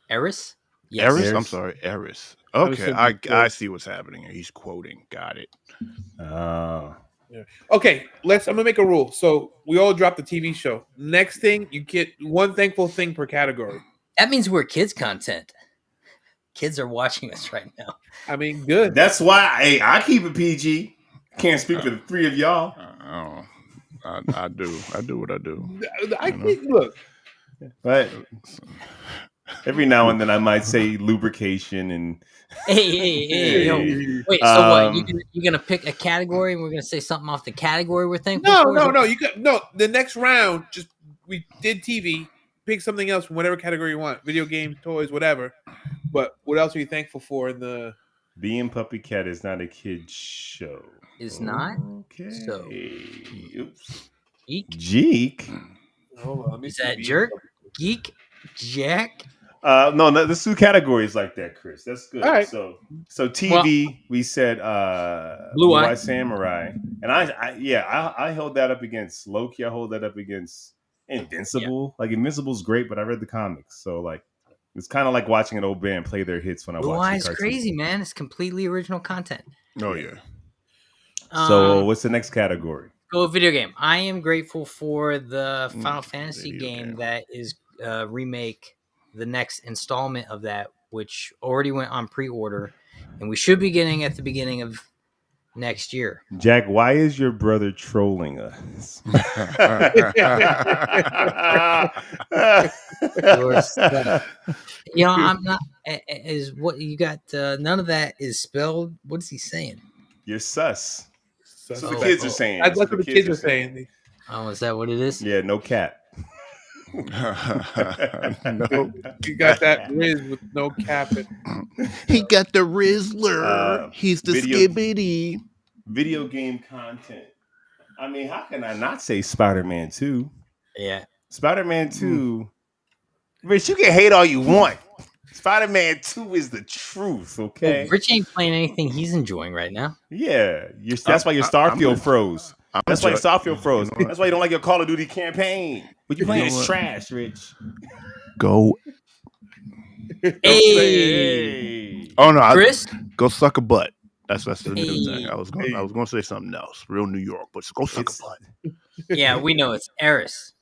Eris? Yes. Eris? I'm sorry, Eris. Okay, I see what's happening. He's quoting. Got it. Oh. Yeah. Okay, I'm gonna make a rule. So we all drop the TV show. Next thing, you get one thankful thing per category. That means we're kids content. Kids are watching us right now. I mean, good. That's why I keep it PG. Can't speak for the three of y'all. I do. I do what I do. I think. Look, but every now and then I might say lubrication and. Hey. Yo. Wait. So what? You're gonna pick a category and we're gonna say something off the category we're thankful for? No. The next round, we did TV. Pick something else from whatever category you want. Video games, toys, whatever. But what else are you thankful for in the? Bee and Puppy Cat is not a kid's show. It's not. Okay. So, oops. Geek. Hold on, is that Jerk? Geek? Jack? No, there's two categories like that, Chris. That's good. All right. So TV, we said Blue Eye Samurai, and I held that up against Loki. I hold that up against Invincible. Yeah. Like Invincible's great, but I read the comics, so like it's kind of like watching an old band play their hits when I watch. Blue Eye's crazy, man. It's completely original content. Oh yeah. So what's the next category? Go video game. I am grateful for the Final Fantasy game that is remake, the next installment of that, which already went on pre-order, and we should be getting at the beginning of next year. Jack, why is your brother trolling us? I'm not. Is what you got? None of that is spelled. What is he saying? You're sus. That's what the kids are saying. That's what the kids are saying. Oh, is that what it is? Yeah, no cat. No. You got that Riz with no cap. He got the Rizzler. He's the skibbity. Video game content. I mean, how can I not say Spider-Man 2? Yeah. Spider-Man 2. Rich, you can hate all you want. Spider-Man 2 is the truth, okay? Well, Rich ain't playing anything he's enjoying right now. Yeah. That's why your Starfield froze. That's why your Starfield froze. That's why you don't like your Call of Duty campaign. What you playing is trash, Rich. Go. Hey. Oh no, Chris? Go suck a butt. That's the new thing. I was going to say something else. Real New York, but go suck a butt. Yeah, we know it's Eris.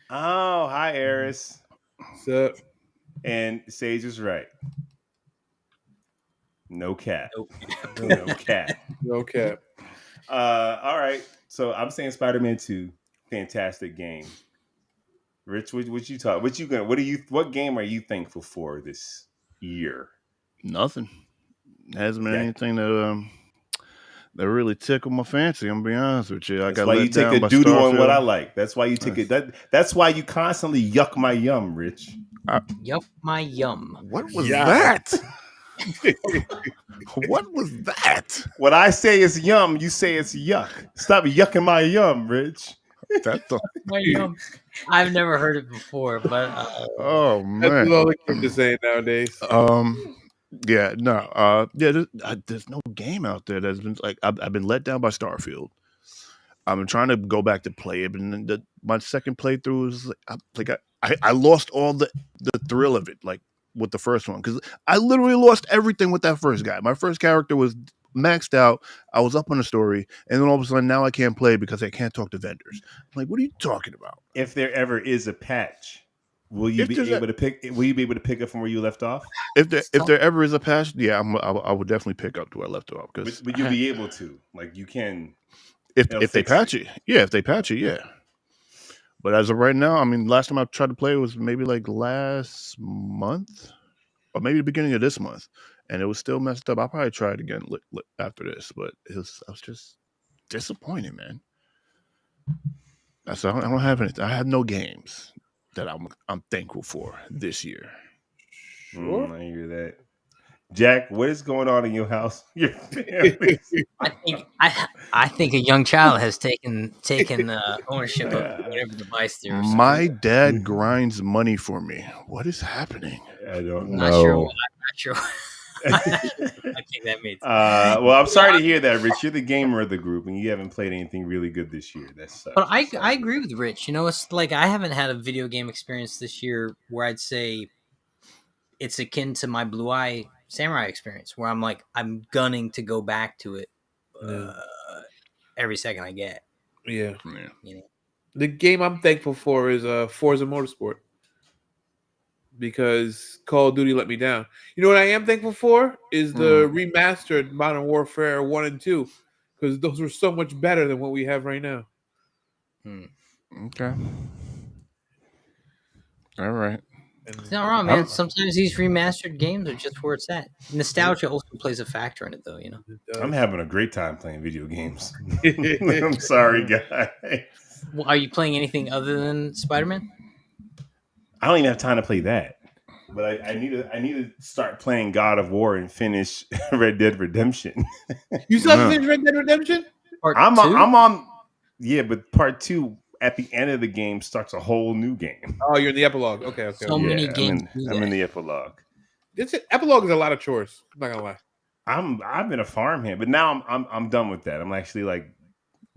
Oh, hi, Eris. What's up? And Sage is right. No cat. No cat. No cap. All right. So I'm saying Spider-Man 2, fantastic game. Rich, what game are you thankful for this year? Nothing. Hasn't been anything that really tickled my fancy. I'm gonna be honest with you. That's why you take a doo-doo on what I like. That's why you take it. That's why you constantly yuck my yum, Rich. Yup, my yum. What was that? What was that? What I say is yum, you say it's yuck. Stop yucking my yum, Rich. That's the. My yum. I've never heard it before, but Oh That's man. what all the kids are saying nowadays. Yeah, no, yeah. There's no game out there that's been like I've been let down by Starfield. I've been trying to go back to play it, but then my second playthrough was I lost all the thrill of it, like with the first one, because I literally lost everything with that first guy. My first character was maxed out. I was up on the story, and then all of a sudden now I can't play because I can't talk to vendors. I'm like, what are you talking about? If there ever is a patch, will you If be there's able to pick? Will you be able to pick up from where you left off? If there ever is a patch, yeah, I would definitely pick up where I left off because But you'll be able to, like, you can. if they patch it, yeah, if they patch it, yeah. But as of right now, I mean, last time I tried to play was maybe like last month or maybe the beginning of this month, and it was still messed up. I'll probably try it again after this, but I was just disappointed, man. So I don't have anything. I have no games that I'm thankful for this year. Sure. I hear that. Jack, what is going on in your house? Your family? I think a young child has taken ownership of whatever device they're. My dad grinds money for me. What is happening? I don't Not know. sure. I'm not sure. I think that made sense. Well, I'm sorry to hear that, Rich. You're the gamer of the group, and you haven't played anything really good this year. That sucks. But I agree with Rich. You know, it's like I haven't had a video game experience this year where I'd say it's akin to my Blue Eye Samurai experience, where I'm like I'm gunning to go back to it every second I get. Yeah. You know? The game I'm thankful for is Forza Motorsport, because Call of Duty let me down. You know what I am thankful for is the remastered Modern Warfare 1 and 2, because those were so much better than what we have right now. Okay. All right. It's not wrong, man. Sometimes these remastered games are just where it's at. Nostalgia also plays a factor in it, though. You know, I'm having a great time playing video games. I'm sorry, guys. well, are you playing anything other than Spider-Man? I don't even have time to play that. But I need to start playing God of War and finish Red Dead Redemption. You still haven't finished Red Dead Redemption? I'm on. Yeah, but part 2 at the end of the game starts a whole new game. Oh, you're in the epilogue. Okay. So many games. I'm in the epilogue. Epilogue is a lot of chores. I'm not gonna lie. I've been a farmhand, but now I'm done with that. I'm actually like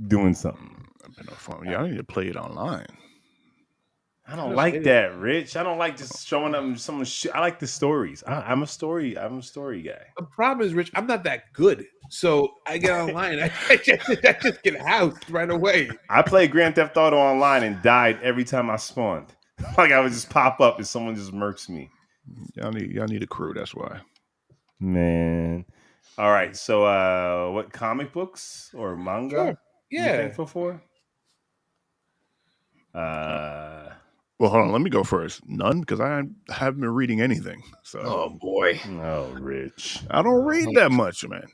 doing something. I've been a farm. Yeah, I need to play it online. I don't like that, Rich. I don't like just showing up some shit. I like the stories. I'm a story guy. The problem is, Rich, I'm not that good. So I get online. I just get housed right away. I played Grand Theft Auto online and died every time I spawned. Like I would just pop up and someone just murks me. Y'all need a crew. That's why. Man. All right. So what comic books or manga? Sure. Yeah. You thankful for? Well, hold on. Let me go first. None, because I haven't been reading anything. So, Oh boy, oh, Rich, I don't read that much, man.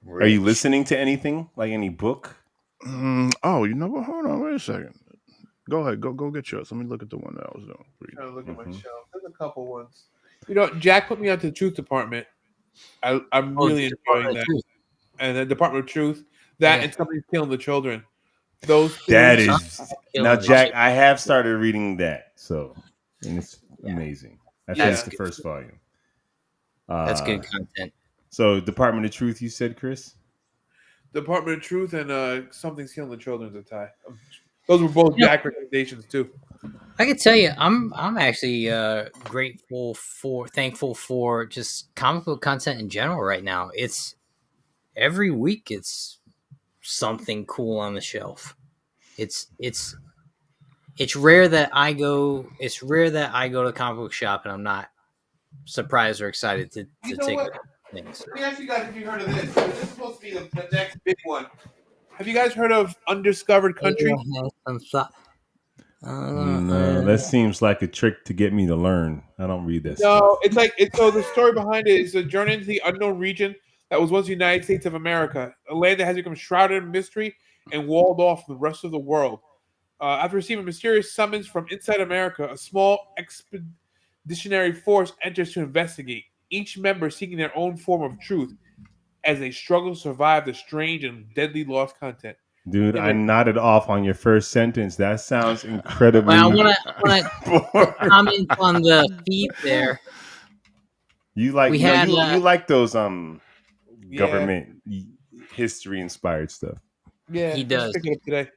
Rich. Are you listening to anything like any book? Oh, you know what? Hold on. Wait a second. Go ahead. Go get yours. Let me look at the one that I was doing. Trying to look at my shelf. There's a couple ones. You know, Jack put me onto the Truth Department. I'm really enjoying that. And the Department of Truth. And Somebody's Killing the Children. Those two. That is now, Jack. I have started reading that, and it's amazing. I finished the first volume. That's good content. So, Department of Truth, you said, Chris? Department of Truth and Something's Killing the Children's a tie. Those were both Jack recommendations too. I can tell you, I'm actually thankful for just comic book content in general right now. It's every week it's something cool on the shelf. It's rare that I go to the comic book shop and I'm not surprised or excited to take things. Let me ask you guys if you heard of this. This is supposed to be the next big one. Have you guys heard of Undiscovered Country? No, that seems like a trick to get me to learn. I don't read that. No, so the story behind it is a journey into the unknown region that was once the United States of America, a land that has become shrouded in mystery and walled off from the rest of the world. After receiving a mysterious summons from inside America, a small expeditionary force enters to investigate. each member seeking their own form of truth as they struggle to survive the strange and deadly lost content. Dude, I nodded off on your first sentence. That sounds incredibly. Well, I want to comment on the feed there. You like you like those government history inspired stuff. Yeah, he does. Pick it up today.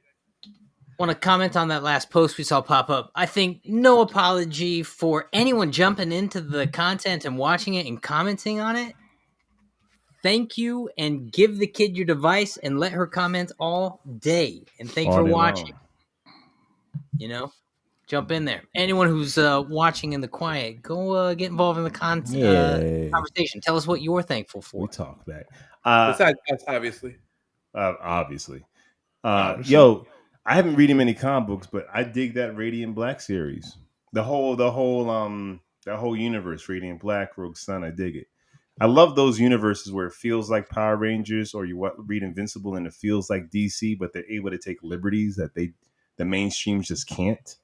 Want to comment on that last post we saw pop up. I think no apology for anyone jumping into the content and watching it and commenting on it. Thank you, and give the kid your device and let her comment all day. And thanks for watching. Jump in there. Anyone who's watching in the quiet, go get involved in the conversation. Tell us what you're thankful for. We talk back. Besides us, obviously. Yo, I haven't read many comic books, but I dig that Radiant Black series. The whole universe, Radiant Black, Rogue Sun. I dig it. I love those universes where it feels like Power Rangers, or you read Invincible and it feels like DC, but they're able to take liberties that the mainstream just can't.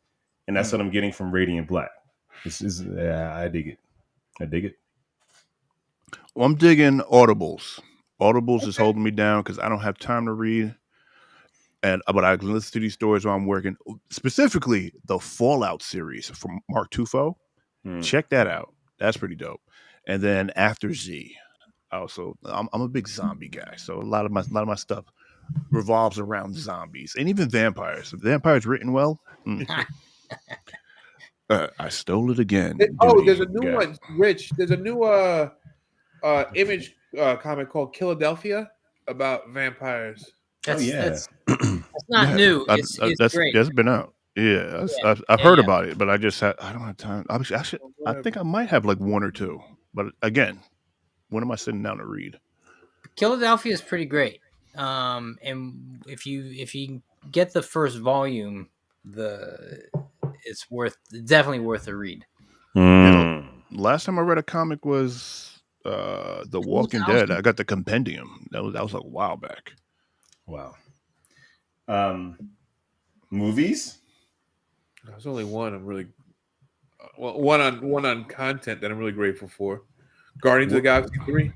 And that's what I'm getting from Radiant Black. I dig it. I dig it. Well, I'm digging Audibles. Audibles is holding me down because I don't have time to read. But I can listen to these stories while I'm working. Specifically, the Fallout series from Mark Tufo. Check that out. That's pretty dope. And then After Z. Also, I'm a big zombie guy, so a lot of my stuff revolves around zombies and even vampires. If vampires written well. I stole it again. There's a new one, Rich. There's a new Image comic called Philadelphia about vampires. That's not new. It's great. That's been out. Yeah, I've heard about it, but I don't have time. I think I might have like one or two. But again, when am I sitting down to read? Philadelphia is pretty great. And if you get the first volume, it's definitely worth a read. Last time I read a comic was The Walking Dead. I got the compendium. That was like a while back. Wow. Movies? There's only one I'm really one on content that I'm really grateful for. Guardians of the Galaxy 3.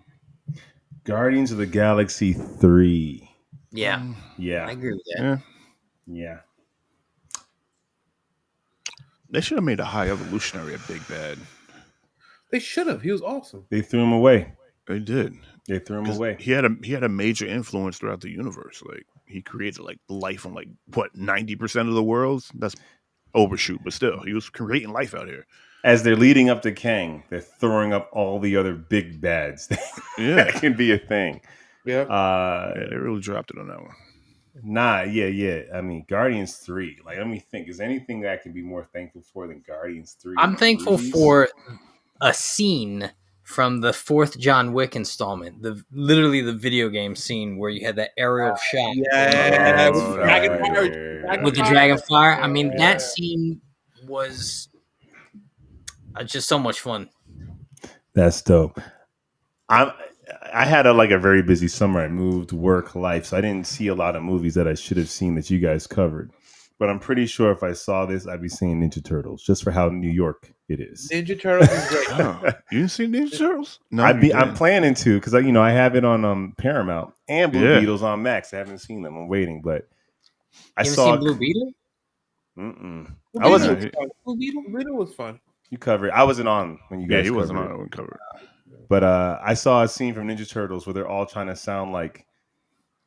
Guardians of the Galaxy 3. Yeah. Yeah. I agree with that. Yeah. They should have made a High Evolutionary a big bad. They should have. He was awesome. They threw him away. They did. They threw him away. He had a major influence throughout the universe. Like he created like life on 90% of the worlds. That's overshoot, but still, he was creating life out here. As they're leading up to Kang, they're throwing up all the other big bads. That can be a thing. Yeah. They really dropped it on that one. Yeah. I mean, Guardians 3. Like, let me think. Is there anything that I can be more thankful for than Guardians 3? I'm thankful for a scene from the 4th John Wick installment. Literally the video game scene where you had that aerial shot. Yeah. With the Dragonfire. I mean, that scene was just so much fun. That's dope. I had a very busy summer. I moved, work, life, so I didn't see a lot of movies that I should have seen that you guys covered. But I'm pretty sure if I saw this, I'd be seeing Ninja Turtles, just for how New York it is. Ninja Turtles is great. You didn't see Ninja Turtles? No, I'm planning to because I have it on Paramount and Blue Beetle's on Max. I haven't seen them. I'm waiting, but I saw seen Blue Beetle. I wasn't. Blue Beetle was fun. You covered it. I wasn't on when you guys. Yeah, he wasn't covered on when covered. But I saw a scene from Ninja Turtles where they're all trying to sound like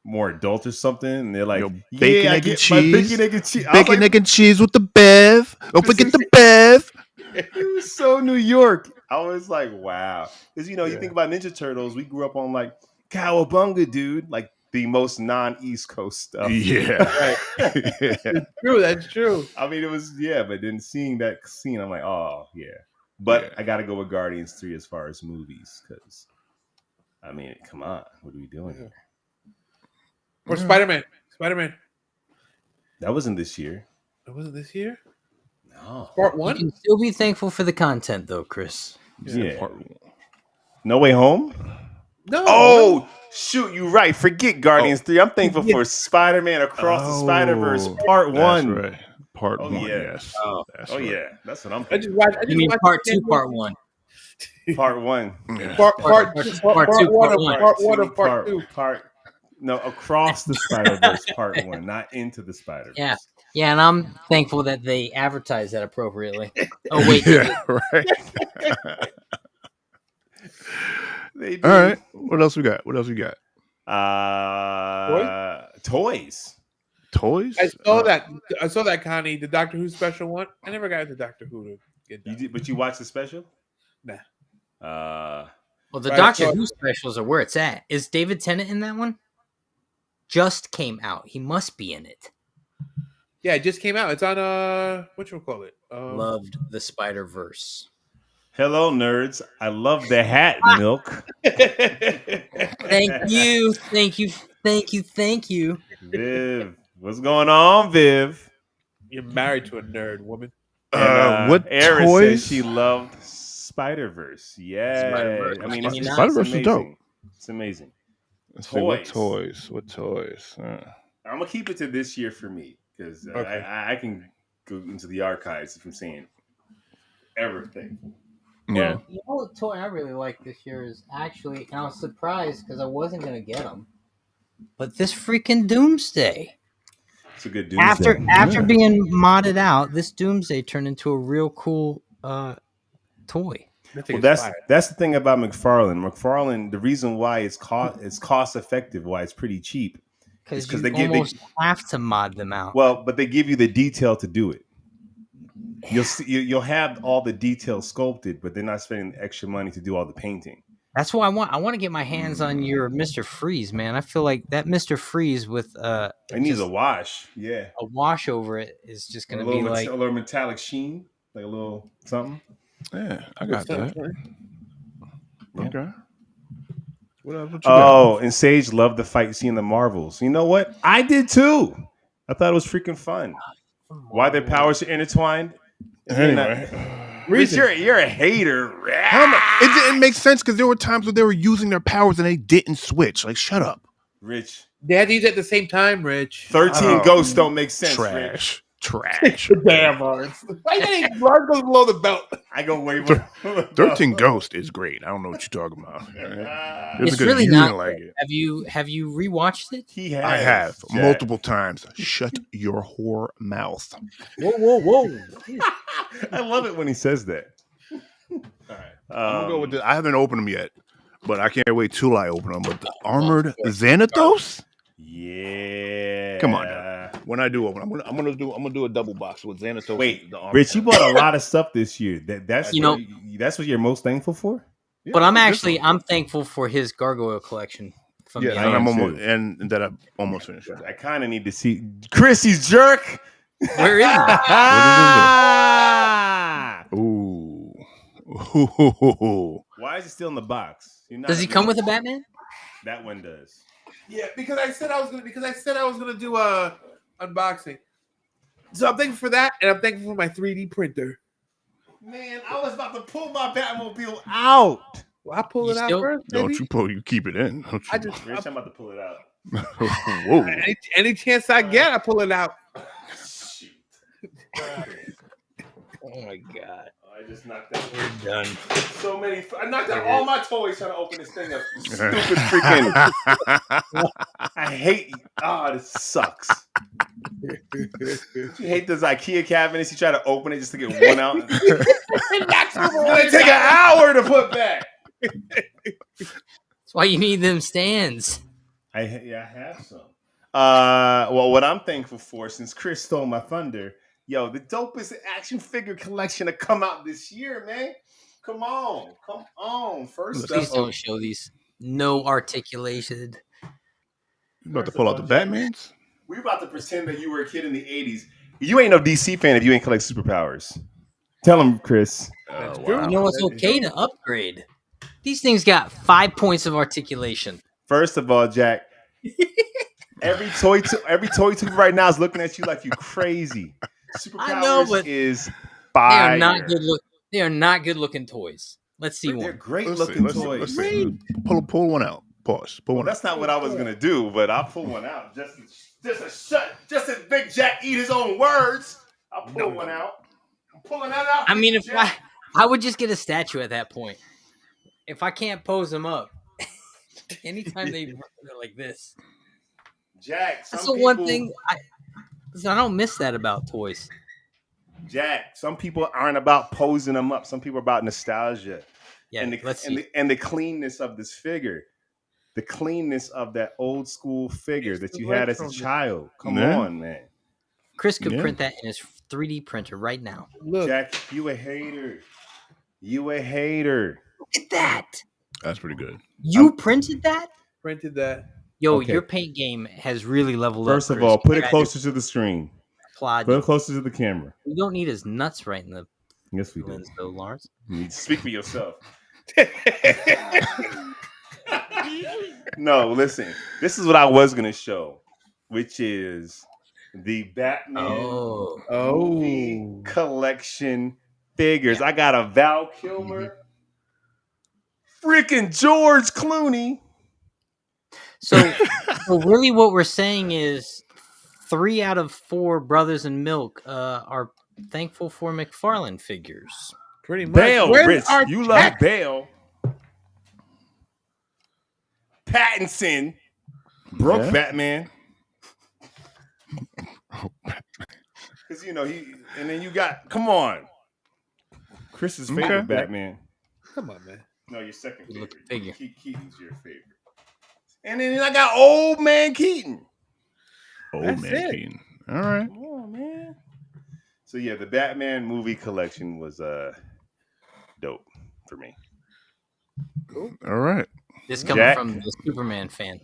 more adult or something, and they're like, bacon, egg, and cheese. Bacon, egg, and cheese. Bacon, egg, and cheese with the bev. Don't forget the bev. It was so New York. I was like, wow. Because, you think about Ninja Turtles, we grew up on like Cowabunga, dude. Like the most non-East Coast stuff. Yeah. That's true. I mean, it was, but then seeing that scene, I'm like, oh, yeah. But I got to go with Guardians 3 as far as movies. Because, I mean, come on. What are we doing here? Or Spider-Man. That wasn't this year. That wasn't this year? No. Part 1? You can still be thankful for the content, though, Chris. Yeah. Part 1. No Way Home? No. Oh, shoot. You're right. Forget Guardians 3. I'm thankful for Spider-Man Across the Spider-Verse Part 1. That's right. Part 1, yeah. yes. That's right. Yeah. That's what I'm thinking. You mean Part 2, Part 1? Part 1. Part two. No, Across the Spider-Verse, Part 1, not Into the Spider-Verse. Yeah, and I'm thankful that they advertise that appropriately. Oh wait, right. They do. All right. What else we got? Toys. Toys? I saw that, Connie, the Doctor Who special one. I never got into Doctor Who to get that. You did, but you watched the special? Nah. Well, the Doctor Who specials are where it's at. Is David Tennant in that one? Just came out. He must be in it. Yeah, it just came out. It's on whatchamacallit? Loved the Spider-Verse. Hello, nerds. I love the hat, Milk. Thank you. Viv. What's going on, Viv? You're married to a nerd, woman. And, what Eris toys? says she loved Spider-Verse. Yeah. Spider-Verse. I mean, Spider-Verse is dope. It's amazing. Let's see, what toys? I'm going to keep it to this year for me because I can go into the archives if I'm saying everything. Yeah. Well, you know what toy I really like this year is actually, and I was surprised because I wasn't going to get them, but this freaking Doomsday. It's a good Doomsday. After being modded out, this Doomsday turned into a real cool toy. Well, that's the thing about McFarlane. McFarlane, the reason why it's cost effective, why it's pretty cheap, because they have to mod them out. Well, but they give you the detail to do it. You'll have all the details sculpted, but they're not spending extra money to do all the painting. That's what I want. I want to get my hands on your Mr. Freeze, man. I feel like that Mr. Freeze with it needs a wash. Yeah, a wash over it is just going to be like a little metallic sheen, like a little something. Yeah, I got that. Yeah. Okay. What else? What you got? And Sage loved the fight scene in the Marvels. You know what? I did too. I thought it was freaking fun. Why their powers are intertwined? Anyway, Rich, you're a hater. It didn't make sense because there were times where they were using their powers and they didn't switch. Like, shut up. Rich. They had to use it at the same time, Rich. 13 ghosts don't make sense. Trash. Damn, Lawrence. Why you think Lawrence goes below the belt? I go way more. 13 Ghost is great. I don't know what you're talking about. It's really not. Like it. Have you rewatched it? He has. I have multiple times. Shut your whore mouth. Whoa. I love it when he says that. All right. I'm gonna go with this. I haven't opened them yet, but I can't wait till I open them. But the Armored Xanatos? Yeah. Come on now. When I do open, I'm gonna do a double box with Xanatos. Wait, Rich, you bought a lot of stuff this year. That's what you're most thankful for. Yeah, but I'm thankful for his gargoyle collection. And that I almost finished. I kind of need to see Chrissy's jerk. Where is it? Ooh. Why is it still in the box? Does he come with a Batman? That one does. Yeah, because I said I was gonna do a unboxing. So I'm thankful for that, and I'm thankful for my 3D printer. Man, I was about to pull my Batmobile out. Well, I pull it out first. Don't you pull? You keep it in. Rich, I'm about to pull it out. Whoa! Any chance I get, I pull it out. Shoot. Oh my god! I just knocked out. We're done. So many. I knocked out all my toys trying to open this thing up. Stupid freaking. I hate you. Oh, this sucks. You hate those IKEA cabinets. You try to open it just to get one out. It's gonna take an hour to put back. That's why you need them stands. I have some. Well, what I'm thankful for, since Chris stole my thunder, the dopest action figure collection to come out this year, man. Come on. Please don't show these. No articulated. You about to pull out the Batmans? We're about to pretend that you were a kid in the 80s. You ain't no DC fan if you ain't collect superpowers. Tell him, Chris. Wow. You know it's okay to upgrade. These things got 5 points of articulation. First of all, Jack, every toy tube right now is looking at you like you crazy. Superpowers I know, but is fire. They are not good looking toys. Let's see one. They're great looking toys. Pull one out. Pause. Pull one out. That's not what I was gonna do, but I'll pull one out. Just as Big Jack eat his own words. I'll pull one out. I'm pulling that out. I mean, if I would just get a statue at that point. If I can't pose them up, anytime they're like this. Jack, That's the one thing I don't miss that about toys. Jack, some people aren't about posing them up. Some people are about nostalgia. Yeah, and the cleanness of this figure. The cleanness of that old school figure that you had as a child. Come on, man. Chris could print that in his 3D printer right now. Look. Jack, you a hater. You a hater. Look at that. That's pretty good. You printed that? Printed that. Yo, your paint game has really leveled up. First of all, put it closer to the screen. Put it closer to the camera. We don't need his nuts right in the yes, we do. lens, though, Lawrence. Speak for yourself. No, listen. This is what I was going to show, which is the Batman movie collection figures. I got a Val Kilmer, freaking George Clooney. So really what we're saying is 3 out of 4 Brothers in Milk are thankful for McFarlane figures. Pretty much. Bale, Rich, you love Bale. Pattinson broke Batman. Because, you know, and then you got, come on. Chris's favorite Batman. Come on, man. No, your second favorite. Figure. Keaton's your favorite. And then I got Old Man Keaton. Keaton. All right. Come on, man. So, yeah, the Batman movie collection was dope for me. Cool. All right. This coming from the Superman fan.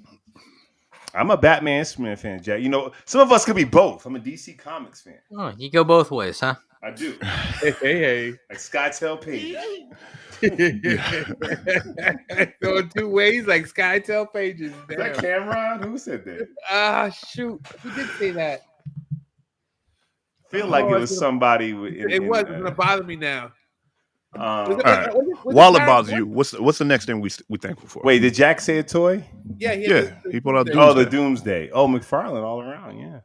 I'm a Batman Superman fan, Jack. You know, some of us could be both. I'm a DC Comics fan. Oh, you go both ways, huh? I do. Hey. Like Skytail Pages. Going 2 ways like Skytail Pages. Is that Cameron? Who said that? Shoot. Who did say that? I feel like it was somebody. It was. It's going to bother me now. All right. While it bothers you, what's the next thing we thankful for? Wait, did Jack say a toy? Yeah. He pulled out Doomsday. Oh, the Doomsday. Oh, McFarlane all around. Yeah.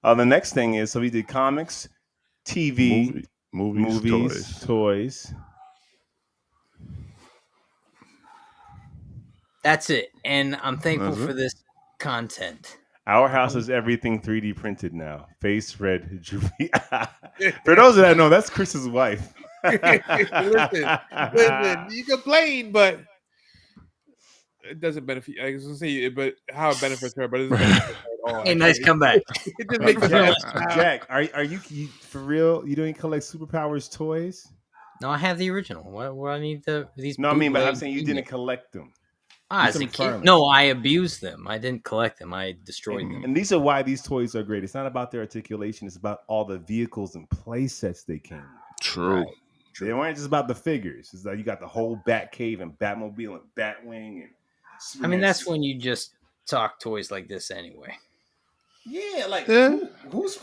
The next thing is he did comics, TV, movies, toys. That's it, and I'm thankful for this content. Our house is everything 3D printed now. Face red, droopy. For those that know, that's Chris's wife. listen, you complain, but it doesn't benefit. I was gonna say, but how it benefits her, but it doesn't benefit her at all. Hey, nice comeback. It just makes Jack, are you for real? You don't collect Superpowers toys? No, I have the original. What I need these? No, I mean, but I'm saying you didn't collect them. As a kid, no, I abused them. I didn't collect them. I destroyed them. And these are why these toys are great. It's not about their articulation. It's about all the vehicles and play sets they came with. True. Right. They weren't just about the figures. It's like you got the whole Batcave and Batmobile and Batwing. And I mean, that's when you just talk toys like this anyway. Yeah, like who's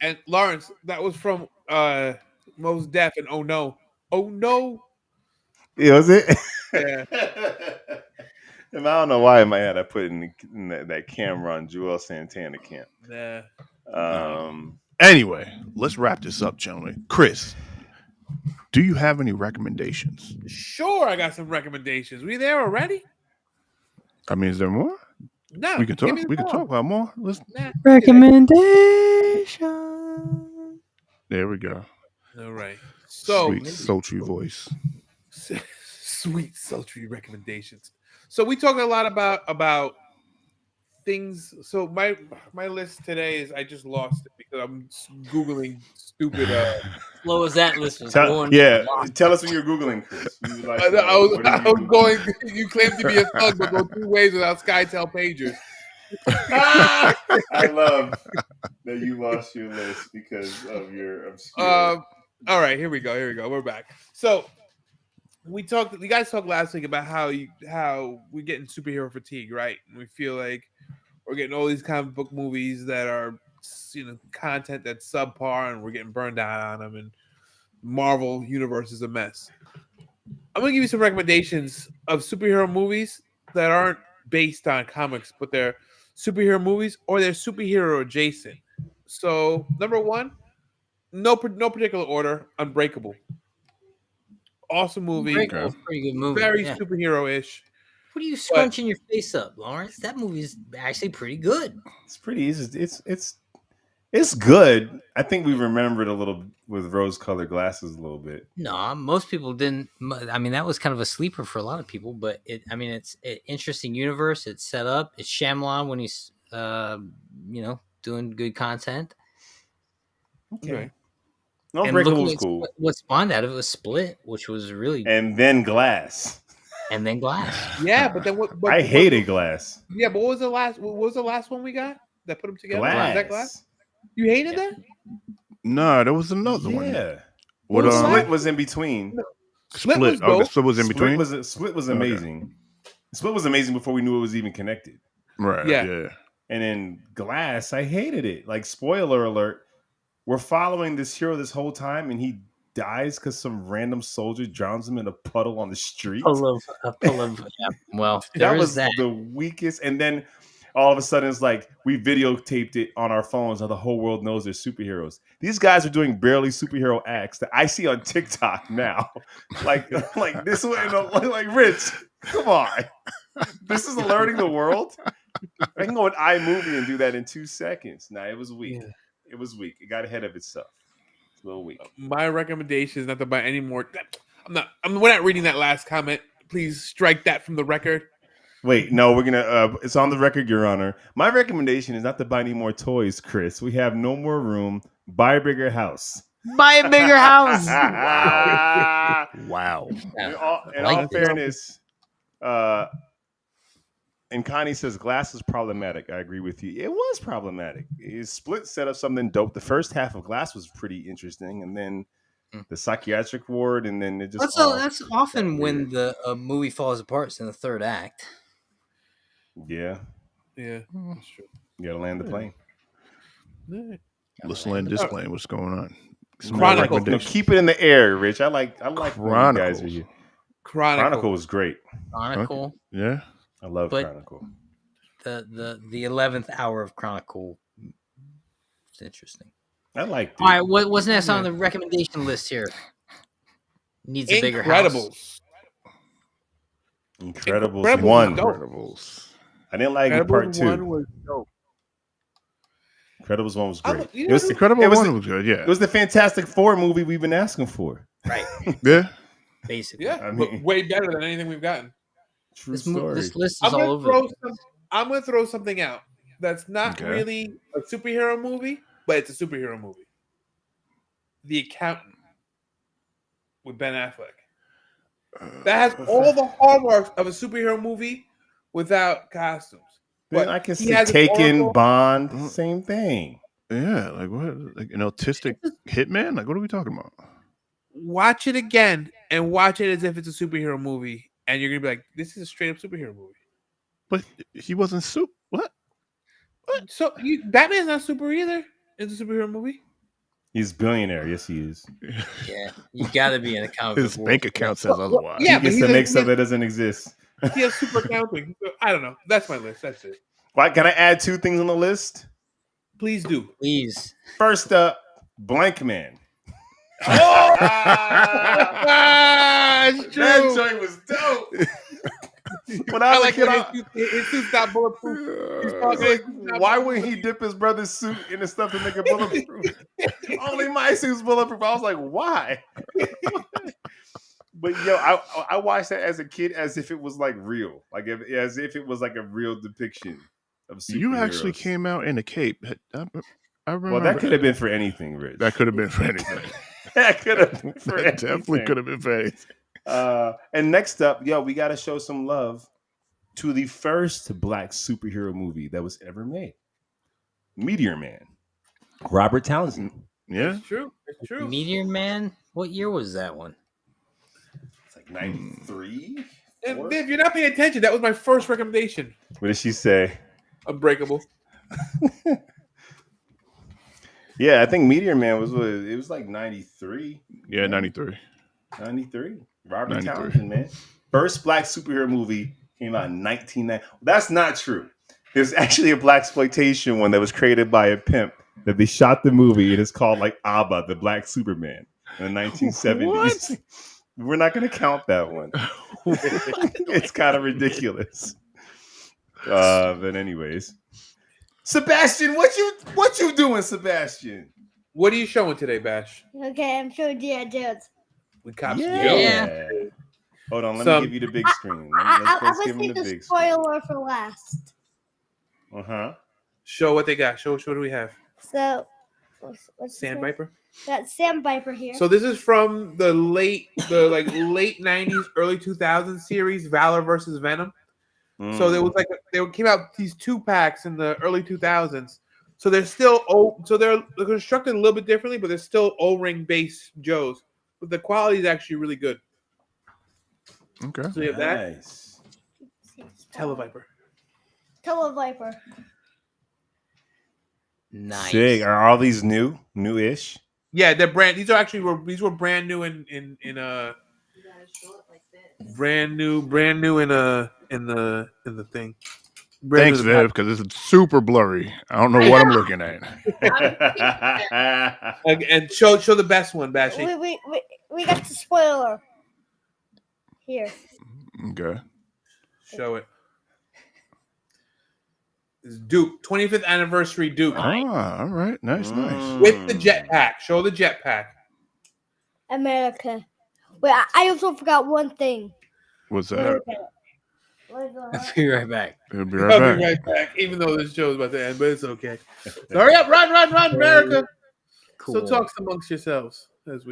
and Lawrence, that was from Mos Def and Oh No. Yeah, was it? Yeah. And I don't know why in my head I put in that camera on Joel Santana camp. Yeah. Anyway, let's wrap this up, gentlemen. Chris, do you have any recommendations? Sure, I got some recommendations. We there already? I mean, is there more? No. We can talk. We can talk about more. Recommendation. There we go. All right. So sweet, sultry voice. Sweet, sultry recommendations. So we talked a lot about things. So my list today is I just lost it because I'm Googling stupid. Slow as that list was going. Yeah, tell us what you're Googling, Chris. I was going. You claim to be a thug, but go 2 ways without Skytail Pagers. I love that you lost your list because of your obscure. All right, here we go. We're back. So you guys talked last week about how we're getting superhero fatigue, right? And we feel like we're getting all these comic book movies that are, content that's subpar, and we're getting burned out on them. And Marvel universe is a mess. I'm gonna give you some recommendations of superhero movies that aren't based on comics, but they're superhero movies or they're superhero adjacent. So number 1, no particular order, Unbreakable. Awesome movie. Unbreakable is a pretty good movie. Very superhero-ish. What are you scrunching your face up, Lawrence? That movie is actually pretty good. It's pretty easy. It's good. I think we remembered a little with rose-colored glasses a little bit. No, most people didn't. I mean, that was kind of a sleeper for a lot of people. But it's an interesting universe. It's set up. It's Shyamalan when he's, doing good content. Okay. Unbreakable was cool. What spawned out of it was Split, which was really, and then Glass. Yeah, but then what? I hated Glass. Yeah, but what was the last one we got that put them together? Glass. Was that Glass? You hated that? No, there was another one. Yeah. What Split was in between. Split was dope. Split was in between. Split was amazing. Okay. Split was amazing before we knew it was even connected. Right. Yeah. And then Glass, I hated it. Like, spoiler alert, we're following this hero this whole time, and he dies because some random soldier drowns him in a puddle on the street. Well, that was the weakest. And then all of a sudden, it's like we videotaped it on our phones, and the whole world knows they're superheroes. These guys are doing barely superhero acts that I see on TikTok now. like this one, like Rich, come on. This is alerting the world. I can go with iMovie and do that in 2 seconds. Nah, it was weak. Yeah. It was weak. It got ahead of itself. It's a little weak. My recommendation is not to buy any more. We're not reading that last comment. Please strike that from the record. Wait, no, we're gonna. It's on the record, Your Honor. My recommendation is not to buy any more toys, Chris. We have no more room. Buy a bigger house. Buy a bigger house. Wow. In all fairness, and Connie says Glass is problematic. I agree with you. It was problematic. His Split set up something dope. The first half of Glass was pretty interesting, and then the psychiatric ward, and then it just. That's often when the movie falls apart. It's in the third act. Yeah. That's true. You gotta land the plane. Yeah. Let's land this plane. What's going on? Chronicle. No, keep it in the air, Rich. I like when you guys are here. Chronicle was great. Chronicle. Okay. Yeah. I love Chronicle. The 11th hour of Chronicle. It's interesting. I liked it. All right, what's next on the recommendation list here? Needs a bigger house. Incredibles 1. Incredibles. I didn't like part 2. 1 was dope. Incredibles 1 was great. Incredibles 1 was good, yeah. It was the Fantastic Four movie we've been asking for. Right. Yeah. Basically. Yeah, but way better than anything we've gotten. True story. This list is all over. I'm going to throw something out that's not really a superhero movie, but it's a superhero movie. The Accountant with Ben Affleck. That has all the hallmarks of a superhero movie without costumes. But I can see Taken, Bond, same thing. Yeah, like what? Like an autistic hitman? Like what are we talking about? Watch it again and watch it as if it's a superhero movie, and you're gonna be like, "This is a straight up superhero movie." But he wasn't What? So Batman's not super either. It's a superhero movie. He's a billionaire. Yes, he is. Yeah, you got to be in a comic book. His bank account says otherwise. Yeah, he gets to make stuff that doesn't exist. He has super accounting. So, I don't know. That's my list. That's it. Why can I add 2 things on the list? Please do. Please. First up, Blank Man. Oh, that joint was dope. When I was like, his suit's not bulletproof. Why wouldn't he dip his brother's suit in the stuff to make it bulletproof? Only my suit's bulletproof. I was like, why? But I watched that as a kid as if it was like real, like as if it was like a real depiction of superheroes. You actually came out in a cape. I remember. Well, that could have been for anything, Rich. That could have been for anything. That could have been for anything. Definitely could have been for anything. And next up, we got to show some love to the first black superhero movie that was ever made, Meteor Man, Robert Townsend. Yeah, it's true. It's true. Meteor Man. What year was that one? It's like 93. If you're not paying attention, that was my first recommendation. What did she say? Unbreakable. Yeah, I think Meteor Man was like 93. Yeah, 93. 93. Robert Townsend, man. First black superhero movie came out in 1990. That's not true. There's actually a blaxploitation one that was created by a pimp that they shot the movie, and it's called like ABBA, the Black Superman, in the 1970s. What? We're not going to count that one. It's kind of ridiculous. But anyways, Sebastian, what you doing, Sebastian? What are you showing today, Bash? Okay, I'm showing G.I. Jones. We cops. Yeah. Hold on, let me give you the big screen. I'm Let's gonna give him save the the big screen. spoiler for last. Show what they got. Show what do we have? So, what's Sand Viper. Got Sam Viper here. So this is from the late '90s, early 2000s series, Valor versus Venom. So there was they came out these 2-packs in the early 2000s. So they're still they're constructed a little bit differently, but they're still O-ring based Joes. But the quality is actually really good. Okay. So you have that. Nice. Televiper. Nice. Sick. Are all these new-ish? Yeah, they're brand. These were brand new in brand new in the thing. Thanks, Viv, because it's super blurry. I don't know what I'm looking at. And show the best one, Bashy. We got the spoiler here. Okay. Show it. It's Duke, 25th anniversary Duke. Ah, all right. Nice. With the jetpack. Show the jetpack. America. Wait, I also forgot one thing. What's that? I'll be right back. I'll be I'll right be back. right back, even though this show's about to end, but it's okay. So hurry up, run, America. Cool. So talk amongst yourselves as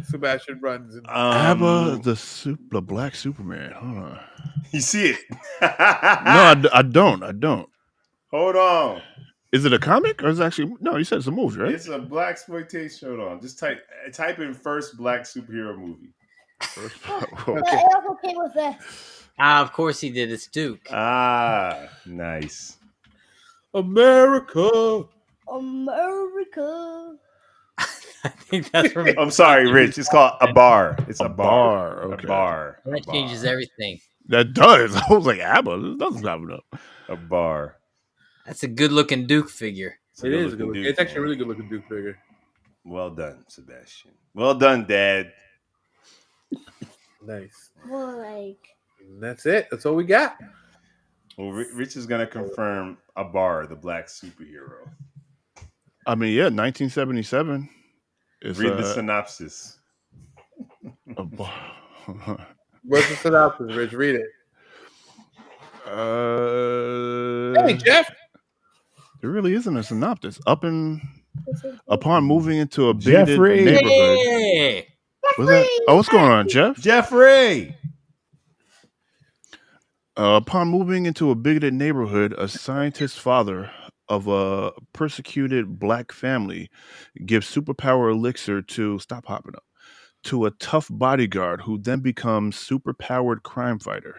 Sebastian runs. And, Abba, the Black Superman. Hold on. You see it? No, I don't. Hold on. Is it a comic or is it actually? No, you said it's a movie, right? It's a black exploitation. Hold on. Just type in first black superhero movie. It also came with this. Of course he did. It's Duke. Nice. America. I think that's from. I'm sorry, Rich. It's called a bar. It's a bar. Okay. A bar. That changes everything. That does. I was like, Abba, nothing's popping up. A bar. That's a good-looking Duke figure. It is good. It's actually a really good looking Duke figure. Well done, Sebastian. Well done, Dad. Nice. Well, And that's it. That's all we got. Well, Rich is going to confirm a bar, the black superhero. I mean, yeah, 1977. Read the synopsis. A bar. What's the synopsis, Rich? Read it. Hey, Jeff. There really isn't a synopsis. Upon moving into a bigoted Jeffrey. neighborhood. Hey! What's going on, Jeff? Jeffrey. Upon moving into a bigoted neighborhood, a scientist's father of a persecuted black family gives superpower elixir to a tough bodyguard who then becomes superpowered crime fighter.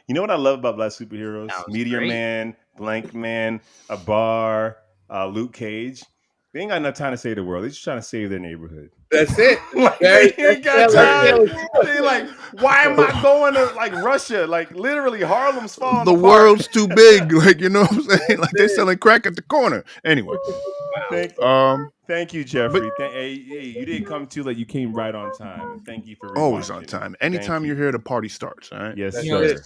You know what I love about black superheroes? Meteor great. Man, Blank Man, a bar, Luke Cage. They ain't got enough time to save the world. They're just trying to save their neighborhood. That's it. They ain't got time. They're like, why am I going to Russia? Literally, Harlem's falling The apart. world's too big. You know what I'm saying? They're selling crack at the corner. Anyway. Thank you, Jeffrey. Hey, you didn't come too late. You came right on time. Thank you for always on time. Anytime you're here, the party starts. All right. Yes, You sir.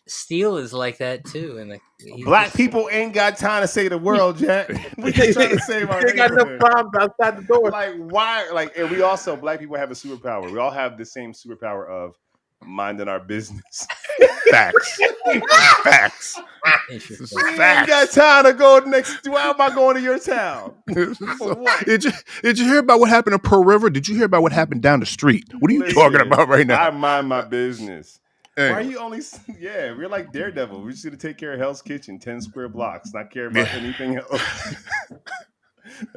Steel is like that too, and Black people ain't got time to save the world, Jack. We just trying to save our They got no neighborhood. problems outside the door. Why? And we also, black people have a superpower. We all have the same superpower of minding our business. Facts. Facts. Interesting. We ain't got time to go why am I going to your town? Did you hear about what happened in Pearl River? Did you hear about what happened down the street? What are you talking about right now? I mind my business. Hey. Why are you only? Yeah, we're like Daredevil. We're just gonna take care of Hell's Kitchen, 10 square blocks, not care about anything else.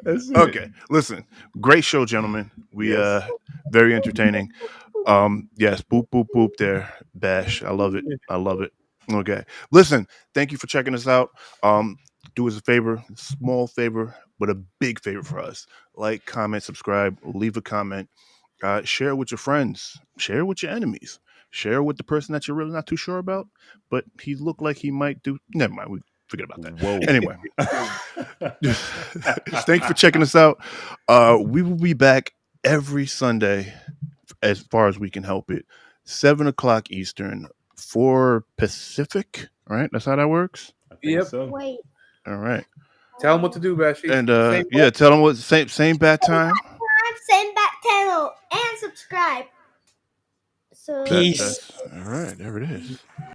That's it. Okay, listen, great show, gentlemen. We very entertaining. Yes, boop boop boop there, Bash. I love it. Okay, listen, thank you for checking us out. Do us a favor, small favor, but a big favor for us. Like, comment, subscribe, leave a comment, share it with your friends, share it with your enemies. Share with the person that you're really not too sure about, but he looked like he might do. Never mind, we forget about that. Whoa. Anyway, thanks for checking us out. We will be back every Sunday as far as we can help it. 7 o'clock Eastern, 4 Pacific. Right? That's how that works. I think Yep. so. Wait. All right. Tell them what to do, Bashi. And tell them what same bat time. Same back channel and subscribe. So Peace. All right, there it is.